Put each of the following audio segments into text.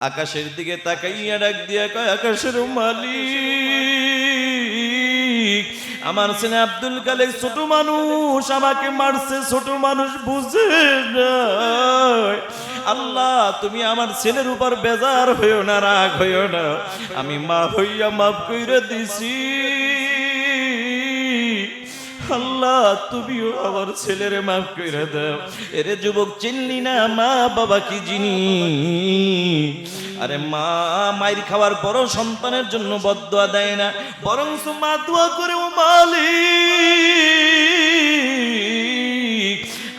আকাশের দিকে তাকাইয়া ডাক দিয়া কয়, আকাশের মালিক, আমার ছেলে আব্দুল খালেক ছোট মানুষ, আমাকে মারছে, ছোট মানুষ বুঝে না। আল্লাহ, তুমি আমার ছেলের উপর বেজার হইও না, রাগ হইও না, আমি মা হইয়া মাফ কইরা দিছি। আল্লাহ, তুমিও আমার ছেলের মাফ কইরা দাও। এরে যুবক, চিনলি না মা বাবা কি জিনিস? আরে মা মায়ের খাওয়ার পরও সন্তানের জন্য বদদুয়া দেয় না, বরং মা দোয়া করে, ও মালিক,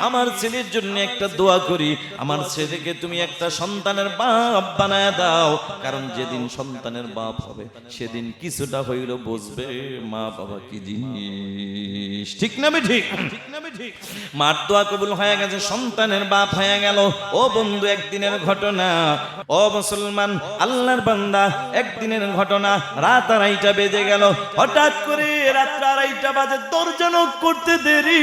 আমার ছেলের জন্য একটা দোয়া করি, আমার ছেলেকে তুমি একটা সন্তানের বাপ বানায় দাও, কারণ যেদিন সন্তানের বাপ হবে সেদিন কিছুটা হইল বুঝবে মা বাবা কি জিনিস। ঠিক না ঠিক? মার দোয়া কবুল হয়ে গেছে, সন্তানের বাপ হয়ে গেল। ও বন্ধু, একদিনের ঘটনা, ও মুসলমান আল্লাহর বান্দা, একদিনের ঘটনা। রাত 2:30 বেজে গেল। হঠাৎ করে রাত 2:30 বাজে, দরজা নক করতে দেরি।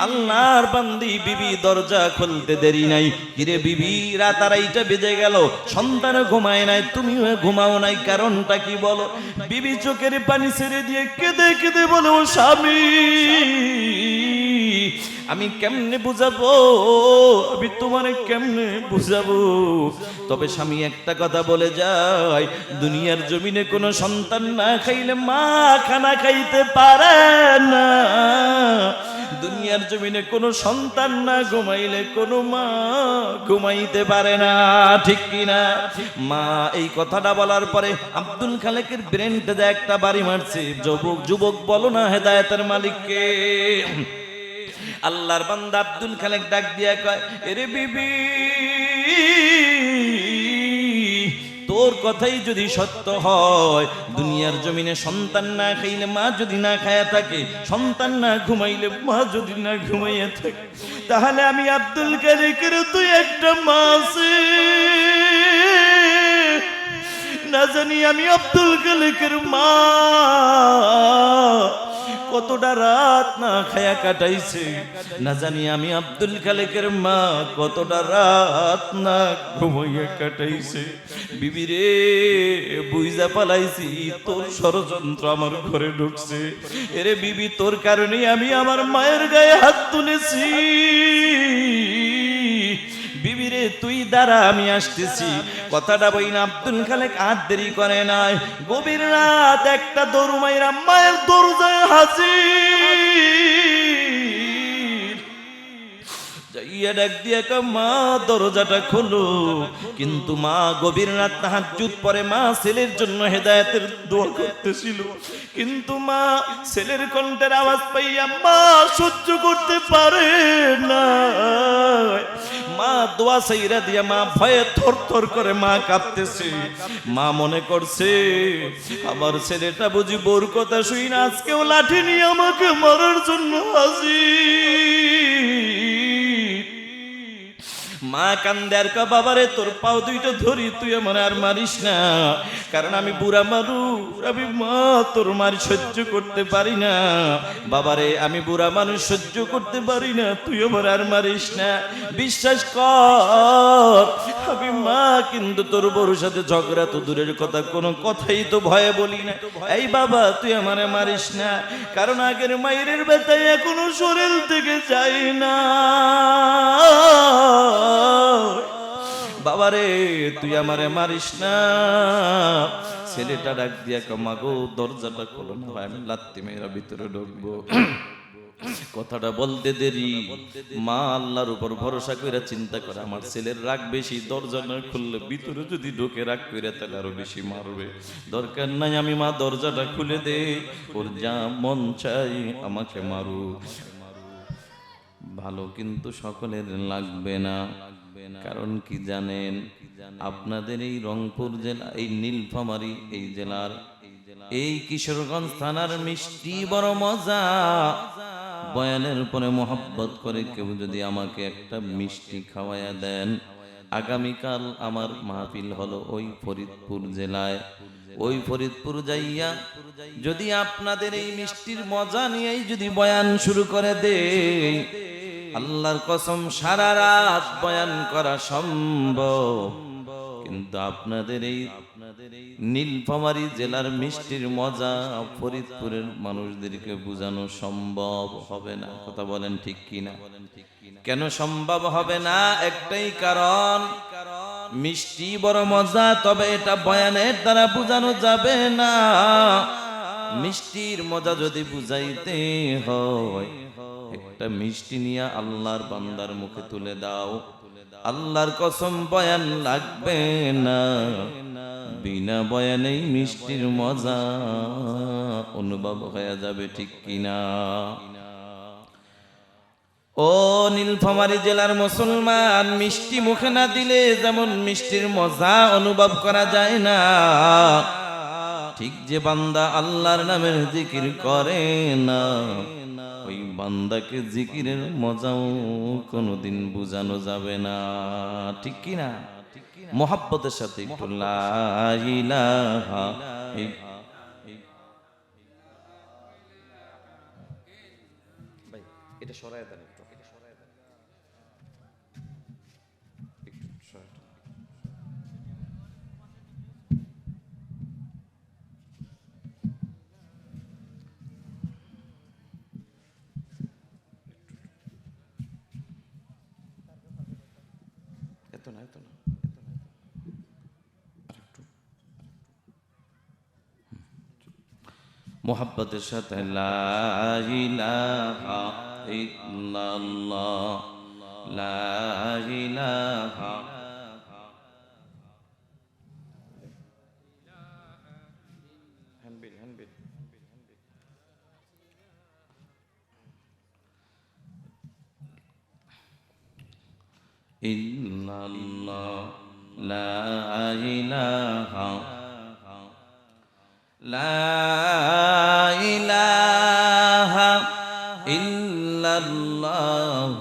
আল্লাহর বান্দি বিবি দরজা খুলতে দেরি নাই। কিরে বিবি, রাত 2:30 বেজে গেল, সন্তান ঘুমায় নাই, তুমিও ঘুমাও নাই, কারণটা কি বলো? বিবি চোখের পানি ছেড়ে দিয়ে কেঁদে কেঁদে বলে, ও স্বামী, আমি কেমনে বুঝাবো, আমি তোমারে কেমনে বুঝাবো? তবে স্বামী একটা কথা বলে যায়, দুনিয়ার জমিনে কোনো সন্তান না খাইলে মা খানা খাইতে পারে না। দুনিয়ার জমিনে কোনো সন্তান না ঘুমাইলে কোনো মা ঘুমাইতে পারে না। ঠিক কিনা? মা এই কথাটা বলার পরে আব্দুল খালেকের ব্রেনটা দিয়ে একটা বাড়ি মারছে। যুবক, যুবক বলো না হেদায়েতের মালিককে। আল্লাহর বান্দা আব্দুল খালেক ডাক দিয়া কয়, এরে বিবি, তোর কথাই যদি সত্য হয়, দুনিয়ার জমিনে সন্তান না খাইলে মা যদি না খায়া থাকে, সন্তান না ঘুমাইলে মা যদি না ঘুমাইয়া থাকে, তাহলে আমি আব্দুল খালেকের তুই একটা মা আছে না জানি আমি আব্দুল খালেকের মা কতটা রাত না খায়া কাটাইছে, না জানি আমি আব্দুল খালেকের মা কতটা রাত না ঘুমাইয়া কাটাইছে। বিবিরে, বুঝা পালাইছি তোর ষড়যন্ত্র আমার ঘরে ঢুকছে। এরে বিবি, তোর কারণে আমি আমার মায়ের গায়ে হাত তুলেছি। বিবিরে, তুই দাঁড়া, আমি আসতেছি। কথাটা বইনা আব্দুল খালেক আর দেরি করে নাই, গভীর রাত একটা দৌড় মাইরা মায়ের দরজায় হাজির। যাইয়া ডাক দিয়া কয়, মা দরজাটা খোলো। কিন্তু মা গভীর রাত তাহাজ্জুদ পড়ে, মা ছেলের জন্য হেদায়েতের দোয়া করতেছিল। কিন্তু মা ছেলের কণ্ঠের আওয়াজ পাইয়া মা সহ্য করতে পারে না। মা দোয়া সাইরা দিয়া মা ভয়ে থরথর করে মা কাঁপতেছে। মা মনে করছে, আমার ছেলেটা বুঝি বোর কথা শুই না আজকেও লাঠি নিয়ে আমাকে মারার জন্য হাজির। মা কান্দে আর কয়, বাবারে, তোর পাও দুইটা ধরি, তুই আমার আর মারিস না, কারণ আমি বুড়া মানুষ, আমি মা তোর মার সহ্য করতে পারি না। বাবারে, আমি বুড়া মানুষ, সহ্য করতে পারি না, তুই আমার আর মারিস না। বিশ্বাস কর, আমি মা কিন্তু তোর বউর সাথে ঝগড়া তো দূরের কথা, কোনো কথাই তো ভয়ে বলি না। এই বাবা, তুই আমারে মারিস না, কারণ আগের মায়ের ব্যথায় এখনো শরীর থেকে যাই না। বাবারে, তুই আমারে মারিস না। ছেলেটা ডাক দিয়া কয়, মাগো দরজাটা খোলো না, আমি লাত্তি মেয়েরা ভিতরে ঢুকবো। কথাটা বলতে দেরি, মা আল্লাহর উপর ভরসা করে চিন্তা করে, আমার ছেলের রাগ বেশি, দরজা না খুললে ভিতরে যদি ঢোকে রাগ করে তাহলে আরো বেশি মারবে, দরকার নাই, আমি মা দরজাটা খুলে দে, ওর যা মন চাই আমাকে মারু। ভালো কিন্তু সকলের লাগবে না, কারণ কি জানেন, আপনাদের এই রংপুর জেলা, এই নীলফামারী এই জেলার, এই কিশোরগঞ্জ থানার মিষ্টি বড় মজা। বয়ানের পরে মোহাব্বত করে কেউ যদি আমাকে একটা মিষ্টি খাওয়াইয়া দেন, আগামীকাল আমার মাহফিল হলো ওই ফরিদপুর জেলায়। ওই ফরিদপুর যাইয়া যদি আপনাদের এই মিষ্টির মজা নিয়েই যদি বয়ান শুরু করে দেই, আল্লাহর কসম সারা রাত বয়ান করা সম্ভব, কিন্তু আপনাদের এই নীলফামারী জেলার মিষ্টির মজা ফরিদপুরের মানুষদেরকে বোঝানো সম্ভব হবে না। কথা বলেন ঠিক কিনা? কেন সম্ভব হবে না? একটাই কারণ, মিষ্টি বড় মজা, তবে এটা বয়ানের দ্বারা বোঝানো যাবে না। মিষ্টির মজা যদি বুঝাইতে হয়, একটা মিষ্টি নিয়ে আল্লাহর বান্দার মুখে তুলে দাও, আল্লাহর কসম বয়ান লাগবে না। বিনা বয়ানেই মিষ্টির মজা অনুভব হয়ে যাবে, ঠিক কিনা? ও নীলফামারী জেলার মুসলমান, মিষ্টি মুখে না দিলে যেমন মিষ্টির মজা অনুভব করা যায় না, ঠিক যে বান্দা আল্লাহর নামের জিকির করে না, ওই বান্দাকে জিকিরের মজাও কোনোদিন বোঝানো যাবে না, ঠিক কি না? মোহাব্বতের সাথে একটু লা ইলাহা ভাই এটা সরায় দেন, একটু সরায় দেন, একটু সরায় দেন। এত না, এত না, এত না, আরেকটু মোহাব্বতের সাথে লা ইলাহা ইল্লাল্লাহ, লা ইলাহা হ্যান্ডবিল হ্যান্ডবিল ইল্লাল্লাহ, লা ইলাহা লা ইলাহা ইল্লাল্লাহ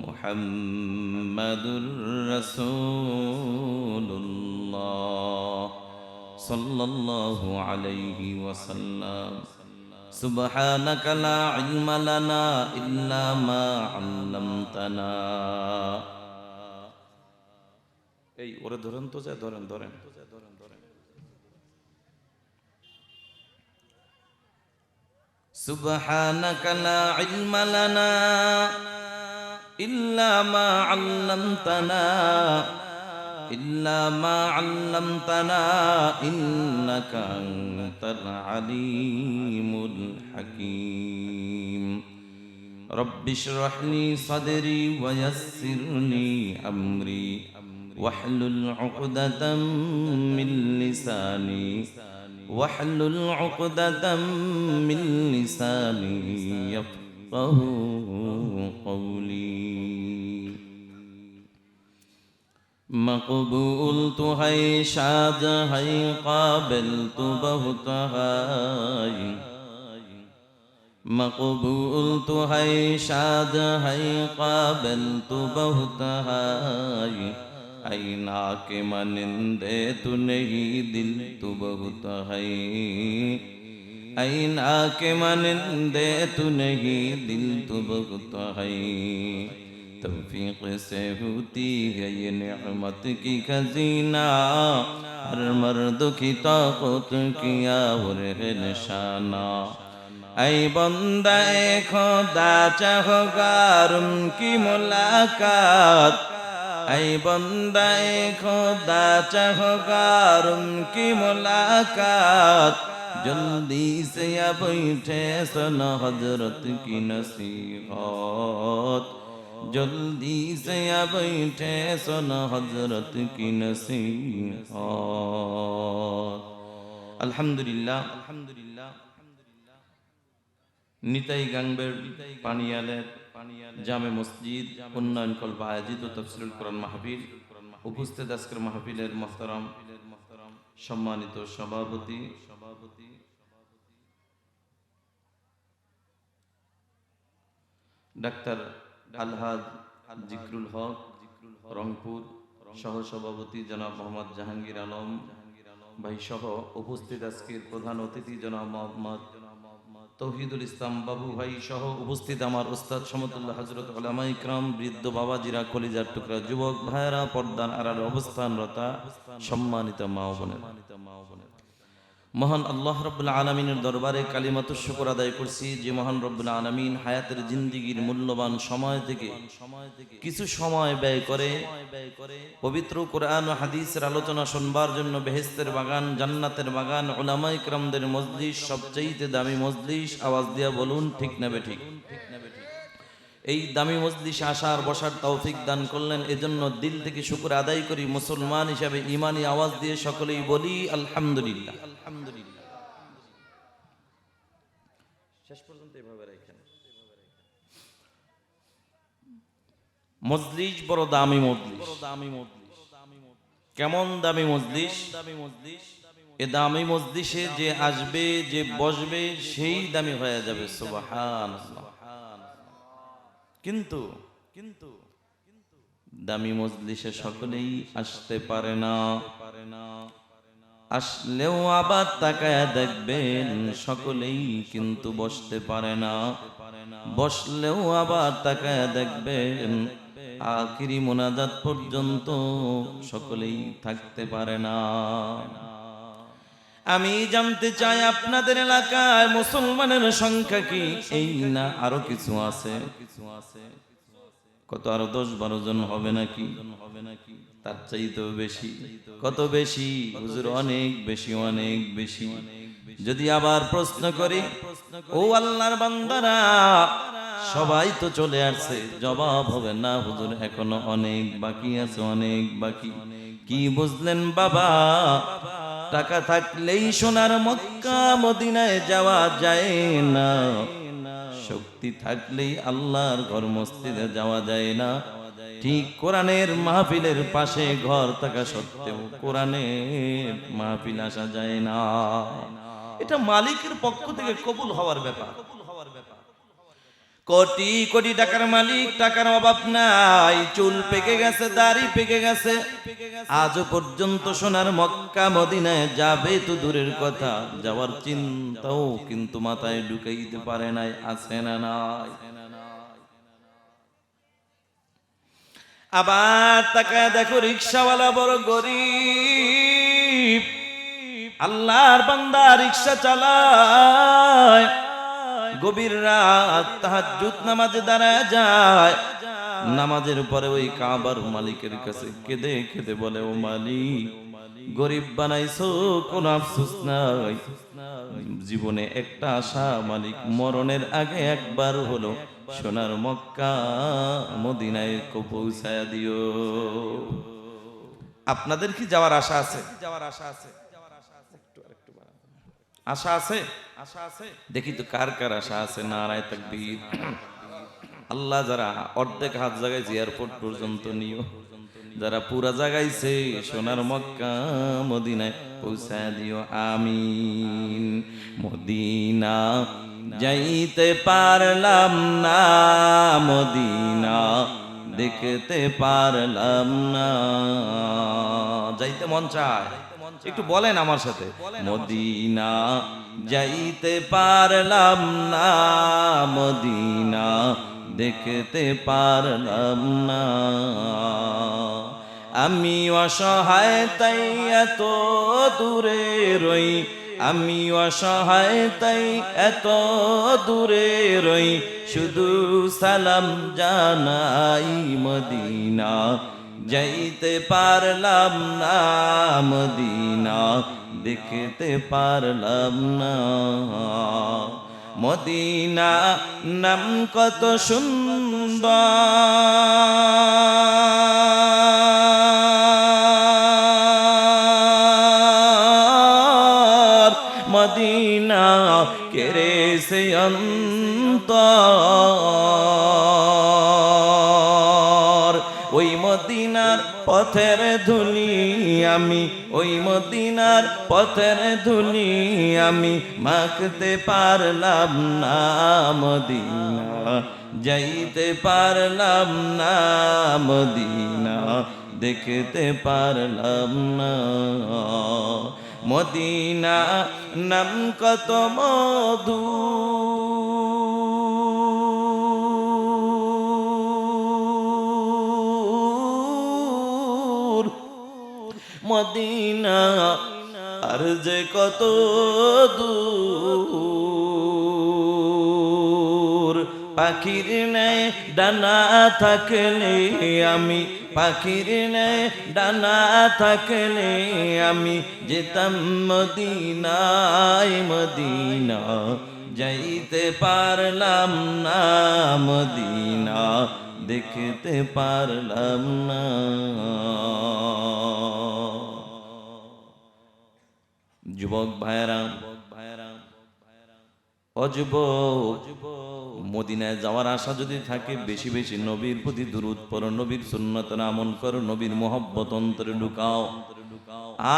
মুহাম্মাদুর রাসূলুল্লাহ সাল্লাল্লাহু আলাইহি ওয়াসাল্লাম। সুবহানাকা লা ইলমা লানা ইল্লা মা আল্লামতানা। এই ওরে ধরেন তো, যায় ধরেন ধরেন ধরেন ধরেন। সুবহানাকা লা ইলমা লানা ইল্লা মা আল্লামতানা ইল্লা মা আল্লামতানা ইন্নাকা আনতাল আলিমুল হাকীম। রব্বি ইশরাহ লি সাদরি ওয়া ইয়াসসির লি আমরি ওয়াহলুল উকদাতাম মিন লিসানি واحلل عقدة من لساني يفقه قولي। مقبول تو ہے شاد ہے قابل تو بہت ہے، مقبول تو ہے شاد ہے قابل تو بہت ہے، ऐना के मनिंदे तू नहीं दिल तू बहुत है, ऐना के मनिंदे तू नहीं दिल तू बहुत है। तौफीक से होती है ये नेमत की खजीना, हर मर्द की ताकत किया और है निशाना। ऐ बंदा खुदा चाहोगार उनकी मुलाकात, ऐ बंदा खुदा चाहोगार उनकी मुलाकात, जल्दी से या बैठे सुनो हजरत की नसीहत, जल्दी से या बैठे सुनो हजरत की नसीहत। अल्हम्दुलिल्लाह अल्हम्दुलिल्लाह। নিতাই গাংবের পানিয়ালের জামে মসজিদ উন্নয়ন কল্প আয়োজিত তাফসীরুল কোরআন মাহফিল। উপস্থিত আজকের মাহফিলের মোহতারাম সম্মানিত সভাপতি ডাক্তার আলহাজ জিকরুল হক রংপুর, সহ সভাপতি জনাব মোহাম্মদ জাহাঙ্গীর আলম ভাই সহ উপস্থিত আজকের প্রধান অতিথি জনাব মোহাম্মদ তৌহিদুল ইসলাম বাবু ভাই সহ উপস্থিত আমার ওস্তাদ সমতুল্লাহ হযরত উলামা ইকরাম, বৃদ্ধ বাবাজিরা, কলিজার টুকরা যুবক ভাইরা, পর্দার আড়ালে অবস্থানরতা সম্মানিত মা ও বোনেরা, মহান আল্লাহ রাব্বুল আলামিনের দরবারে কালিমাতুশ শুকর আদায় করছি যে মহান রব্বুল আলামিন হায়াতের জিন্দেগীর মূল্যবান সময় থেকে কিছু সময় ব্যয় করে পবিত্র কোরআন ও হাদিসের আলোচনা শুনবার জন্য বেহেশতের বাগান, জান্নাতের বাগান, উলামা ইকরামদের মজলিস, সবচেয়ে দামি মজলিস, আওয়াজ দিয়া বলুন ঠিক না বেঠিক। এই দামি মজলিসে আসার বসার তৌফিক দান করলেন, এজন্য দিল থেকে শুকর আদায় করি। মুসলমান হিসাবে ইমানি আওয়াজ দিয়ে সকলেই বলি আলহামদুলিল্লাহ। আলহামদুলিল্লাহ। শেষ পর্যন্ত এভাবে রাখেন। মজলিস বড় দামি মজলিস। কেমন দামি মজলিস? এ দামি মজলিসে যে আসবে, যে বসবে, সেই দামি হয়ে যাবে। সুবহানাল্লাহ। কিন্তু দামি মজলিসে সকলেই আসতে পারে না। আসলেও আবার তাকায় দেখবেন সকলেই কিন্তু বসতে পারে না। বসলেও আবার তাকায় দেখবেন আখিরি মোনাজাত পর্যন্ত সকলেই থাকতে পারে না। আমি জানতে চাই আপনাদের এলাকায় মুসলমানের সংখ্যা কি? এই না আরো কিছু আছে? কত আরো 10-12 জন হবে নাকি? তার চাইতেও বেশি। কত বেশি হুজুর? অনেক বেশি, অনেক বেশি। যদি আবার প্রশ্ন করি, ও আল্লাহর বান্দারা সবাই তো চলে আসছে, জবাব হবে না হুজুর এখনো অনেক বাকি আছে, অনেক বাকি। কি বুঝলেন বাবা? টাকা থাকলেই সোনার মক্কা মদিনায় যাওয়া যায় না, শক্তি থাকলেই আল্লাহর ঘর মসজিদে যাওয়া যায় না। ঠিক কোরআনের মাহফিলের পাশে ঘর থাকা সত্ত্বেও কোরআনের মাহফিল আসা যায় না। এটা মালিকের পক্ষ থেকে কবুল হওয়ার ব্যাপার। কোটি কোটি টাকার মালিক, টাকার অভাব নাই, চুল পেকে গেছে, দাড়ি পেকে গেছে, আজও পর্যন্ত সোনার মক্কা মদিনায় যাবে তো দূরের কথা, যাওয়ার চিন্তাও কিন্তু মাথায় ঢুকাইতে পারে নাই। আছে না নাই? আবার তাকায় দেখো রিকশাওয়ালা বড় গরিব, আল্লাহর বান্দা রিকশা চালায়, গভীর রাত তাহাজ্জুদ নামাজে দাঁড়ায় যায়, নামাজের পরে ওই কাবার মালিকের কাছে কেঁদে কেঁদে বলে, ও মালিক, গরিব বানাইছো, কোন আফসোস নাই, জীবনে একটা আশা মালিক, মরণের আগে একবার হলো সোনার মক্কা মদিনায় পৌঁছায়া দিও। আপনাদের কি যাওয়ার আশা আছে? আশা আছে? দেখি তো কার কার আশা আছে। নারায়ে তাকবীর। আল্লাহ যারা অর্ধেক হাত জাগাইছে এয়ারপোর্ট পর্যন্ত নিও, যারা পুরা জাগাইছে সোনার মক্কা মদিনায় পৌঁছায় দিও। আমিন। মদিনা যাইতে পারলাম না, মদিনা দেখতে পারলাম না। যাইতে মন চায়, একটু বলেন আমার সাথে, মদিনা যাইতে পারলাম না, মদিনা দেখতে পারলাম না। আমি অসহায় তাই এত দূরে রই, আমি অসহায় তাই এত দূরে রই, শুধু সালাম জানাই মদিনা যাইতে পারলাম না, মদিনা দেখতে পারলাম না। মদিনা নাম কত সুন্দর, মদিনা কেড়েছে অন্তর। ওই মদিনার পথের ধুলি আমি, ওই মদিনার পথের ধুলি আমি মাখতে পারলাম না, মদিনা যাইতে পারলাম না, মদিনা দেখতে পারলাম না। মদিনা নাম কত মধু মদিনা আর যে কত দূর পাখির নেয় ডানা থাকলে আমি পাখির নেয় ডানা থাকলে আমি যেতাম মদিনায় মদিনা যাইতে পারলাম না মদিনা দেখতে পারলাম না যুবক ভাইরা অযুবক মদিনায় যাওয়ার আশা যদি থাকে বেশি বেশি নবীর প্রতি দুরূদ পড়ো নবীর সুন্নাত আমল করো নবীর মোহব্বত অন্তরে ঢুকাও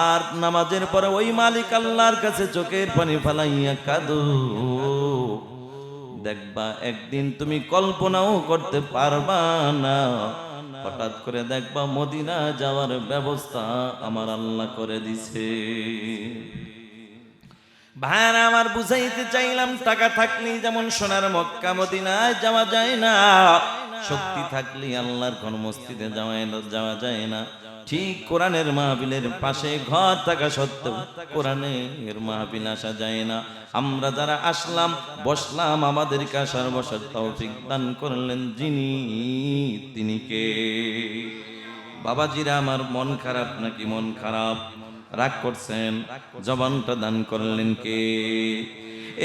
আর নামাজের পরে ওই মালিক আল্লাহর কাছে চোখের পানি ফেলাইয়া কাঁদো দেখবা একদিন তুমি কল্পনাও করতে পারবা না হঠাৎ করে দেখবা মদিনা যাওয়ার ব্যবস্থা আমার আল্লাহ করে দিছে ভাইরা আমার বুঝাইতে চাইলাম টাকা থাকলেই যেমন সোনার মক্কা মদিনায় যাওয়া যায় না শক্তি থাকলে আল্লাহর কোন মসজিদে যাওয়া যায় না ঠিক কোরআনের মাহফিলের পাশে ঘর থাকা সত্ত্বেও কোরআনের মাহফিল আসা যায় না আমরা যারা আসলাম বসলাম আমাদেরকে আসার বসার তৌফিক দান করলেন যিনি তিনি কে বাবাজিরা আমার মন খারাপ নাকি মন খারাপ রাগ করছেন জবানটা দান করলেন কে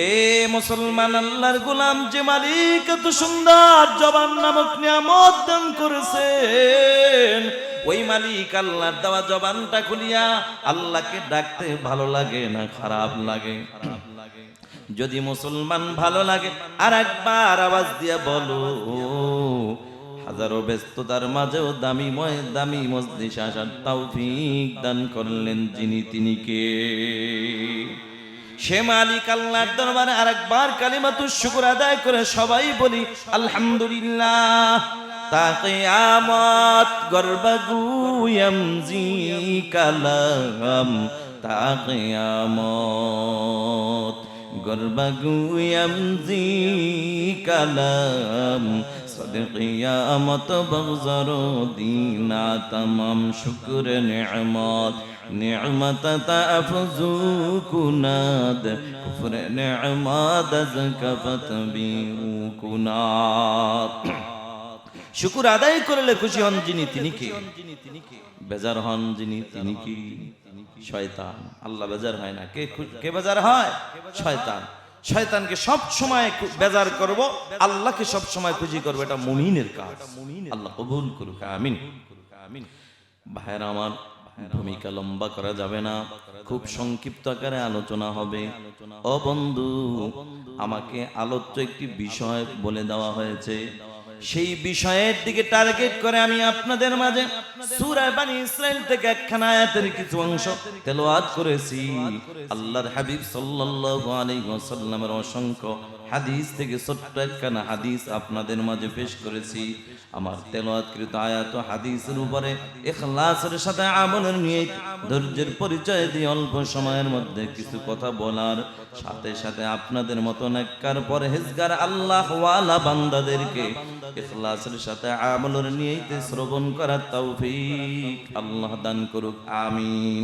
এ মুসলমান আল্লাহর গোলাম যে মালিক এত সুন্দর জবান নামক নিয়ামত দান করেছেন ওই মালিক আল্লাহর দেওয়া জবানটা খুলিয়া আল্লাহকে ডাকতে ভালো লাগে না খারাপ লাগে যদি মুসলমান ভালো লাগে আর একবার আওয়াজ দিয়ে বলো হাজারো ব্যস্ততার মাঝেও দামি মজলিসে আসার তৌফিক দান করলেন যিনি তিনি কে সে মালিক আল্লাহর দরবারে আরেকবার কালিমাতুশ শুকর আদায় করে সবাই বলি আলহামদুলিল্লাহ তা কিয়ামত গর্বগুয়াম জি কালাম তা কিয়ামত গর্বগুয়াম জি কালাম কিয়ামত বগজর দিনা তমাম শুকর নিয়ামত নিয়ামত তাফজু কুনাদ কুফর নিয়ামত যাকাফত বিউ কুনাদ শুকর আদায় করলে খুশি হন যিনি তিনি কে বেজার হন যিনি তিনি কি শয়তান আল্লাহ বেজার হয় না কে বেজার হয় শয়তান শয়তানকে সব সময় বেজার করব আল্লাহকে সব সময় খুশি করব এটা মুমিনের কাজ আল্লাহ কবুল করুক আমিন ভাইরা আমার ভূমিকা লম্বা করা যাবে না খুব সংক্ষিপ্ত আকারে আলোচনা হবে ও বন্ধু আমাকে আলোচ্য একটি বিষয় বলে দেওয়া হয়েছে সেই বিষয়ের দিকে টার্গেট করে আমি আপনাদের মাঝে সূরা বনী ইসরাইল থেকে একখানা আয়াতের কিছু অংশ তেলাওয়াত করেছি আল্লাহর হাবিব সাল্লাল্লাহু আলাইহি ওয়াসাল্লামের অসংখ্য হাদিস থেকে ছোট্ট একখানা হাদিস আপনাদের মাঝে পেশ করেছি আমার তেলাওয়াতকৃত আয়াত ও হাদিসের উপরে ইখলাসের সাথে আমলের নিয়ে ধৈর্যের পরিচয় দিয়ে অল্প সময়ের মধ্যে কিছু কথা বলার সাথে সাথে আপনাদের মতো নেককার পরহেজগার আল্লাহ ওয়ালা বান্দাদেরকে ইখলাসের সাথে আমলের নিয়ে শ্রবণ করার তৌফিক আল্লাহ দান করুক আমিন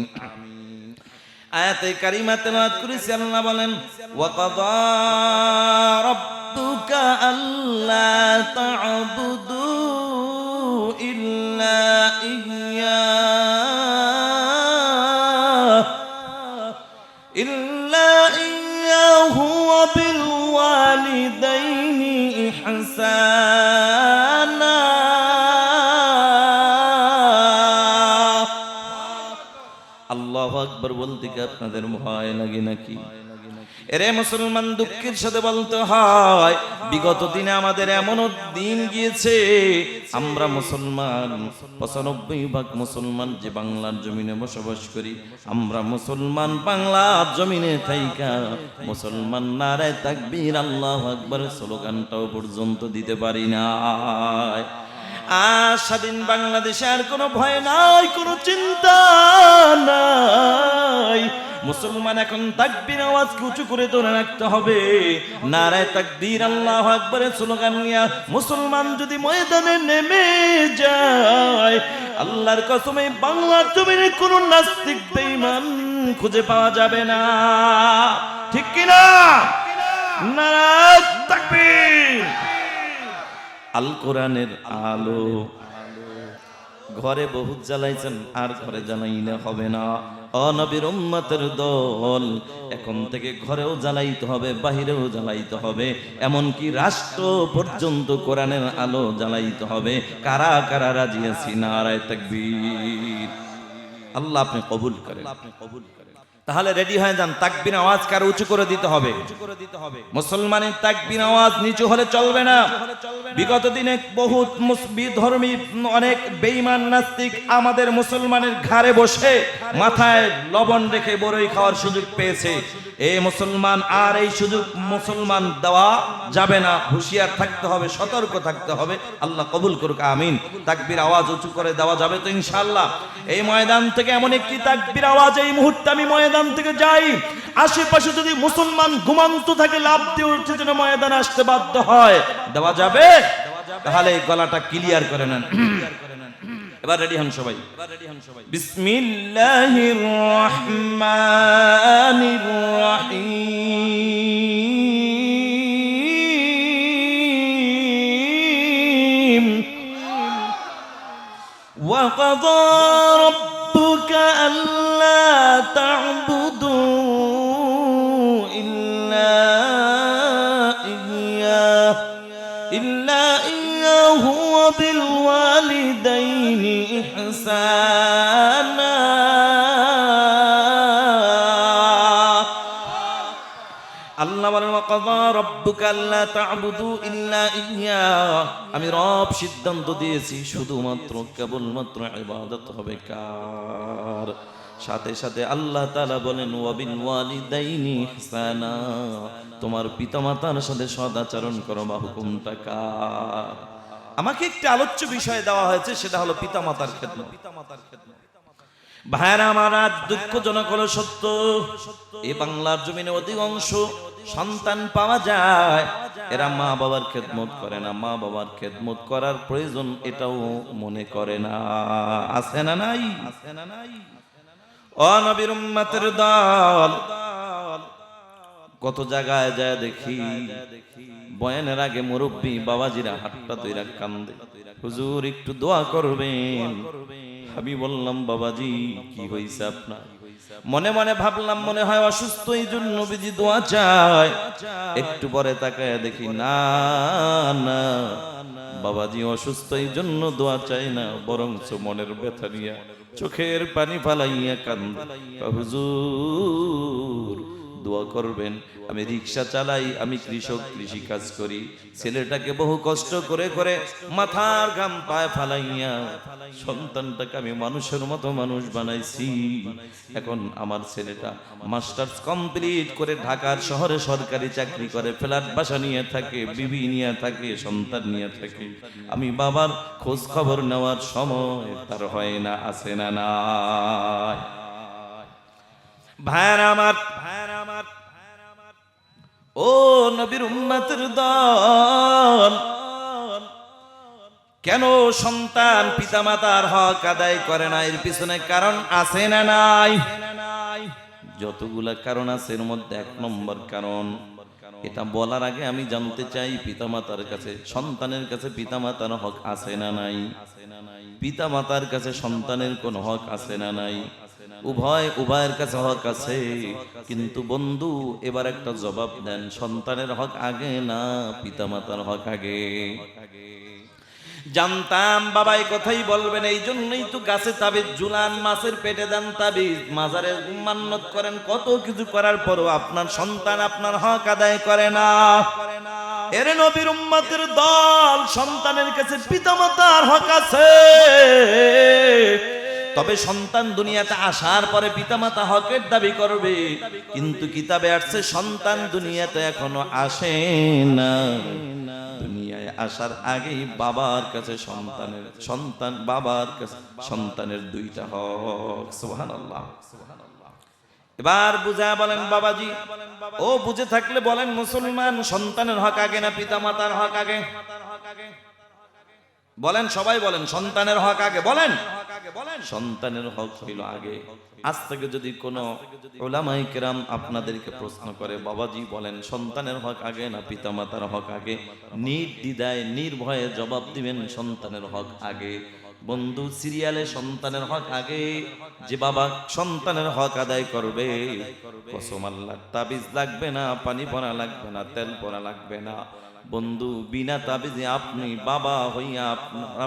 আয়াতে কারিমা তেলাওয়াত করেছি আল্লাহ বলেন ওয়া কাযা রাব্বুকা আল্লা তা'বুদু ইল্লা ইয়্যাহু ওয়া বিল ওয়ালিদাইনি ইহসানা আল্লাহু আকবার বলতে কি আপনাদের ভয় লাগে নাকি এরে মুসলমান দুঃখের সাথে বলতে হয় বিগত দিনে আমাদের এমন দিন গিয়েছে আমরা মুসলমান ৯৫% মুসলমান যে বাংলার জমিনে বসবাস করি আমরা মুসলমান বাংলার জমিনে থাইকা মুসলমান নারায়ে তাকবীর আল্লাহু আকবার স্লোগানটাও পর্যন্ত দিতে পারি না আর স্বাধীন বাংলাদেশে আর কোনো ভয় নাই, কোনো চিন্তা নাই। মুসলমান এখন তাকবীর আওয়াজকে উঁচু করে ধরে রাখতে হবে। নারায়ে তাকবীর, আল্লাহু আকবারের স্লোগান নিয়ে মুসলমান যদি ময়দানে নেমে যায়, আল্লাহর কসম এই বাংলার জমিনে কোনো নাস্তিক বেঈমান খুঁজে পাওয়া যাবে না। ঠিক কিনা? নারায়ে তাকবীর। আল কোরআনের আলো ঘরে বহুত জ্বালাইছেন, আর ঘরে জ্বালাইলে হবে না। ও নবীর উম্মতের দল, এখন থেকে ঘরেও জ্বালাইতে হবে, বাহিরেও জ্বালাইতে হবে, এমনকি রাষ্ট্র পর্যন্ত কোরআনের আলো জ্বালাইতে হবে। কারা কারা রাজি আছি? নারায়ে তাকবীর। আল্লাহ আপনি কবুল করেন। তাহলে রেডি হয়ে যান, তাকবীর আওয়াজ কার উঁচু করে দিতে হবে। মুসলমানের তাকবীর আওয়াজ নিচু হলে চলবে না। বিগত দিনে বহুত বিধর্মী অনেক বেঈমান নাস্তিক আমাদের মুসলমানের ঘাড়ে বসে মাথায় লবণ রেখে বড়ই খাওয়ার সুযোগ পেয়েছে। এই মুসলমান আর এই সুযোগ মুসলমান দেওয়া যাবে না। হুঁশিয়ার থাকতে হবে, সতর্ক থাকতে হবে। আল্লাহ কবুল করুক, আমিন। তাকবীর আওয়াজ উঁচু করে দেওয়া যাবে তো ইনশাআল্লাহ? এই ময়দান থেকে এমন একটি তাকবীর আওয়াজ এই মুহূর্তে আমি ময়দান থেকে যাই, আশেপাশে যদি মুসলমান ঘুমন্ত থাকে লাফ দিয়ে উঠছে যেন ময়দানে আসতে বাধ্য হয়, দেওয়া যাবে? তাহলে এই গলাটা ক্লিয়ার করে নেন। এবার রেডি হন সবাই। বিসমিল্লাহির রহমানির রহিম। ওয়া ক্বাদা রাব্বুকা আল্লা তা'বুদু ইল্লা ইয়্যাহু ওয়া বিল ওয়ালিদাইনি ইহসানা। আল্লাহ বলেন ওয়া ক্বাদা রাব্বুকা আল্লা তা'বুদু ইল্লা ইয়্যা, আমি রব সিদ্ধান্ত দিয়েছি শুধুমাত্র কেবলমাত্র ইবাদত হবে কার? সাথে সাথে আল্লাহ তাআলা বলেন ওয়া বিল ওয়ালিদাইনি ইহসানা, তোমার পিতামাতার সাথে সদাচরণ করো। বা হুকুমটা কার? আমাকে একটি আলোচ্য বিষয় দেওয়া হয়েছে, সেটা হলো পিতামাতার খেদমত। ভাইরা আমার, আজ দুঃখজনক হলো সত্য, এই বাংলার জমিনে অধিকাংশ সন্তান পাওয়া যায় এরা মা বাবার খেদমত করে না, মা বাবার খেদমত করার প্রয়োজন এটাও মনে করে না। আছে না নাই? ও নবীর উম্মতের দল, কত জায়গায় যায় দেখি বয়ানের আগে মুরব্বী বাবাজিরা হাতটা ধইরা কান্দে, হুজুর একটু দোয়া করবেন। আমি বললাম বাবাজি কি হইছে আপনার? মনে মনে ভাবলাম মনে হয় অসুস্থ, এই জন্য নবীজি দোয়া চায়। একটু পরে তাকায় দেখি না না, বাবাজি অসুস্থ এই জন্য দোয়া চাই না, বরঞ্চ মনের ব্যথা নিয়ে চোখের পানি ফালাইয়া কান্দে। হুজুর দোয়া করবেন। আমি রিক্সা চালাই, আমি কৃষক, কৃষি কাজ করি, ছেলেটাকে বহু কষ্ট করে করে মাথার ঘাম পায়ে ফালাইয়া সন্তানটাকে আমি মানুষের মতো মানুষ বানাইছি। এখন আমার ছেলেটা মাস্টার্স কমপ্লিট করে ঢাকার শহরে সরকারি চাকরি করে, ফ্ল্যাট বাসা নিয়ে থাকে, বিবি নিয়ে থাকে, সন্তান নিয়ে থাকে। আমি বাবার খোঁজ খবর নেওয়ার সময় তার হয় না। আছে না নাই? ভাইরা আমার, ও নবীর উম্মতের দল, কেন সন্তান পিতামাতার হক আদায় করে না? এর পিছনে কারণ আছে না নাই? যতগুলা কারণ আছে এর মধ্যে এক নম্বর কারণ, এটা বলার আগে আমি জানতে চাই পিতামাতার কাছে, সন্তানের কাছে পিতামাতার হক আছে না নাই? পিতামাতার কাছে সন্তানের কোন হক আছে না নাই? উভয়ের কাছে হক আছে, কিন্তু বন্ধু এবার একটা জবাব দেন, সন্তানের হক আগে না পিতামাতার হক আগে? জানতাম বাবা এই কথাই বলবেন, এই জন্যই তো গাছে তাবিজ ঝুলান, মাছের পেটে দেন তাবিজ, মাজারে মান্নত করেন, কত কিছু করার পরও আপনার সন্তান আপনার হক আদায় করে না। এর নবীর উম্মতের দল, সন্তানের কাছে পিতামাতার হক আছে, তবে সন্তান দুনিয়াতে আসার পরে পিতামাতা হকের দাবি করবে, কিন্তু কিতাবে আসছে সন্তান দুনিয়াতে এখনো আসে না, দুনিয়ায় আসার আগেই বাবার কাছে বাবার কাছে সন্তানের দুইটা হক। সুবহানাল্লাহ। এবার বুঝা বলেন বাবাজি, ও বুঝে থাকলে বলেন মুসলমান, সন্তানের হক আগে না পিতামাতার হক আগে? বলেন, সবাই বলেন, সন্তানের হক আগে? বলেন, সন্তানের হক হইল আগে। আজ থেকে যদি কোনো উলামায়ে কেরাম আপনাদেরকে প্রশ্ন করে, বাবাজি বলেন সন্তানের হক আগে না পিতামাতার হক আগে, নির্দ্বিধায় নির্ভয়ে জবাব দিবেন সন্তানের হক আগে। বন্ধু, সিরিয়ালে সন্তানের হক আগে। যে বাবা সন্তানের হক আদায় করবে, কসম আল্লাহর, তাবিজ লাগবে না, পানি পড়া লাগবে না, তেল পড়া লাগবে না। বন্ধু, বিনা তাবিজে আপনি বাবা হইয়া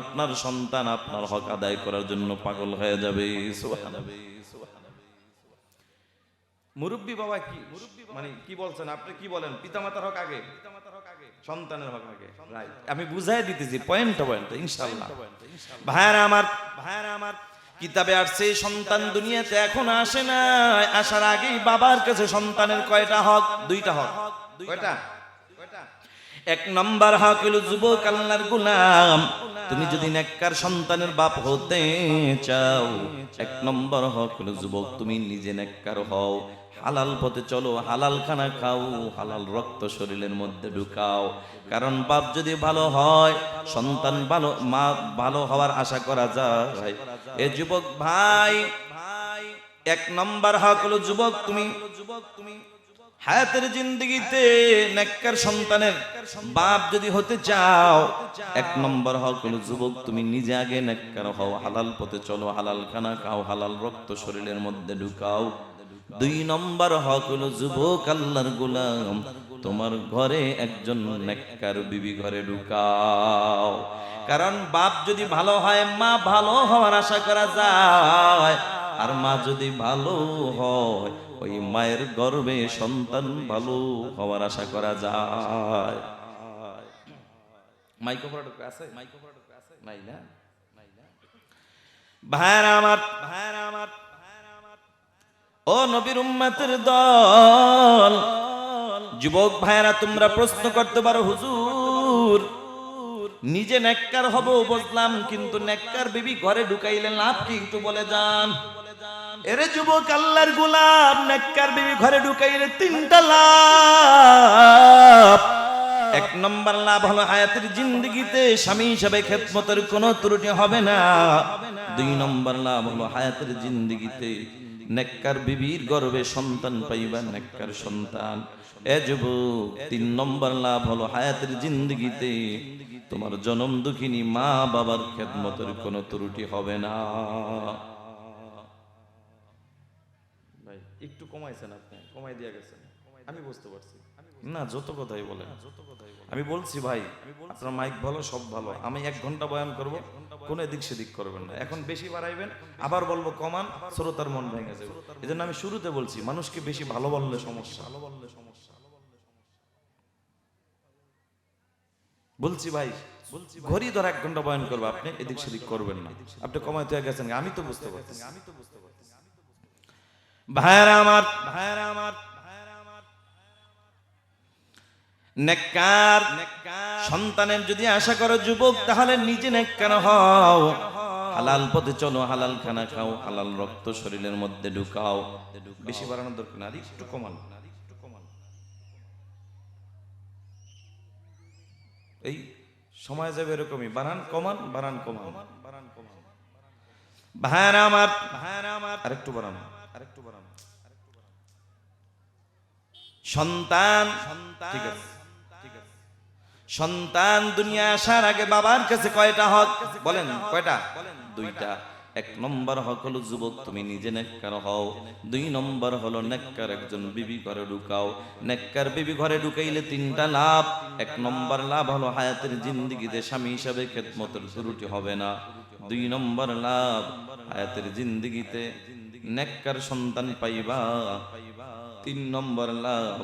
আপনার সন্তান আপনার হক আদায় করার জন্য পাগল হয়ে যাবে। সুবহানাল্লাহ। মুরব্বী বাবা কি মানে কি বলছেন আপনি? কি বলেন? পিতামাতার হক আগে, সন্তানের হক আগে। রাইট, আমি বুঝাই দিতেছি পয়েন্ট ইনশাআল্লাহ। ভাইরা আমার, কিতাবে আসছে সন্তান দুনিয়াতে এখন আসে না, আসার আগেই বাবার কাছে সন্তানের কয়টা হক? দুইটা হক। কয়টা? এক নম্বর হক হলো যুবক আল্লাহর গোলাম, তুমি যদি নেককার সন্তানের বাপ হতে চাও, এক নম্বর হক হলো যুবক তুমি নিজে নেককার হও, হালাল পথে চলো, হালাল খানা খাও, হালাল রক্ত শরীরের মধ্যে ঢুকাও। কারণ বাপ যদি ভালো হয়, সন্তান ভালো, মা ভালো হওয়ার আশা করা যায়। এ যুবক ভাই, এক নম্বর হক হলো যুবক তুমি হায়াতের জিন্দেগিতে নেককার সন্তানের বাপ যদি হতে চাও, এক নম্বর হক হলো যুবক তুমি নিজে আগে নেককার হও, হালাল পথে চলো, হালাল খানা খাও, হালাল রক্ত শরীরের মধ্যে ঢুকাও। দুই নম্বর হক হলো যুবক আল্লাহর গোলাম, তোমার ঘরে একজন নেককার বিবি ঘরে ঢুকাও। কারণ বাপ যদি ভালো হয়, মা ভালো হওয়ার আশা করা যায়। আর মা যদি ভালো হয়, ওই মায়ের গর্ভে সন্তান ভালো হওয়ার আশা করা যায়। মাইক্রোফোন আছে? নাই না? ভাইরা আমার, ও নবীর উম্মতের দল, যুবক ভাইরা তোমরা প্রশ্ন করতে পারো, হুজুর নিজে নেককার হব বুঝলাম, কিন্তু নেককার বিবি ঘরে ঢুকাইলে লাভ কি? একটু বলে যান। এরে যুবক আল্লাহর গোলাম, নেককার বিবি ঘরে ঢুকাইলে তিনটা লাভ। এক নম্বর লাভ হলো হায়াতের জিন্দেগিতে স্বামী হিসাবে খেদমতের কোনো ত্রুটি হবে না। দুই নম্বর লাভ হলো হায়াতের জিন্দেগিতে নেককার বিবির গর্ভে সন্তান পাইবা, নেককার সন্তান। এ যুবক, তিন নম্বর লাভ হলো হায়াতের জিন্দেগিতে তোমার জনম দুঃখিনী মা বাবার খেদমতের কোনো ত্রুটি হবে না। ভাই একটু কমাইছেন, আপনি কমাই দিয়ে গেছেন, আমি বুঝতে পারছি না, যত কথাই বলেন। আমি বলছি ভাই, আপনার মাইক ভালো, সব ভালো, আমি 1 ঘন্টা বয়ান করব, কোনো এদিক সেদিক করবেন না। এখন বেশি বাড়াইবেন, আবার বলবো কমান, শ্রোতার মন ভেঙে যাবে। এজন্য আমি শুরুতে বলছি মানুষকে বেশি ভালো বললে সমস্যা। বলছি ভাই, ঘড়ি ধর 1 ঘন্টা বয়ান করবো, আপনি এদিক সেদিক করবেন না। আপনি কমাইতে হয়ে গেছেন, আমি তো বুঝতে পারছি। ভাইরা আমার, নেককার সন্তানের যদি আশা করো যুবক, তাহলে নিজে নেককার হও, হালাল পথে চলো, হালাল খানা খাও, হালাল রক্ত শরীরের মধ্যে ঢুকাও। বেশি বাড়ানোর দরকার না, একটু কমান। এই সময় যাবে এরকমই, বাড়ান কমান, বাড়ান কমান। ভাইরা আমার, আরেকটু বাড়ানো। সন্তান, ঠিক আছে, সন্তান দুনিয়া আসার আগে বাবার কাছে কয়টা হক? বলেন কয়টা? দুইটা। এক নম্বর হক হলো যুবক তুমি নিজে নেককার হও। দুই নম্বর হলো নেককার একজন বিবি ঘরে ঢুকাও। নেককার বিবি ঘরে ঢুকাইলে তিনটা লাভ। এক নম্বর লাভ হলো হায়াতের জিন্দেগিতে স্বামী হিসাবে খেদমতের ত্রুটি হবে না। দুই নম্বর লাভ, হায়াতের জিন্দেগিতে নেককার সন্তান পাইবা। তিন নম্বর লাভ,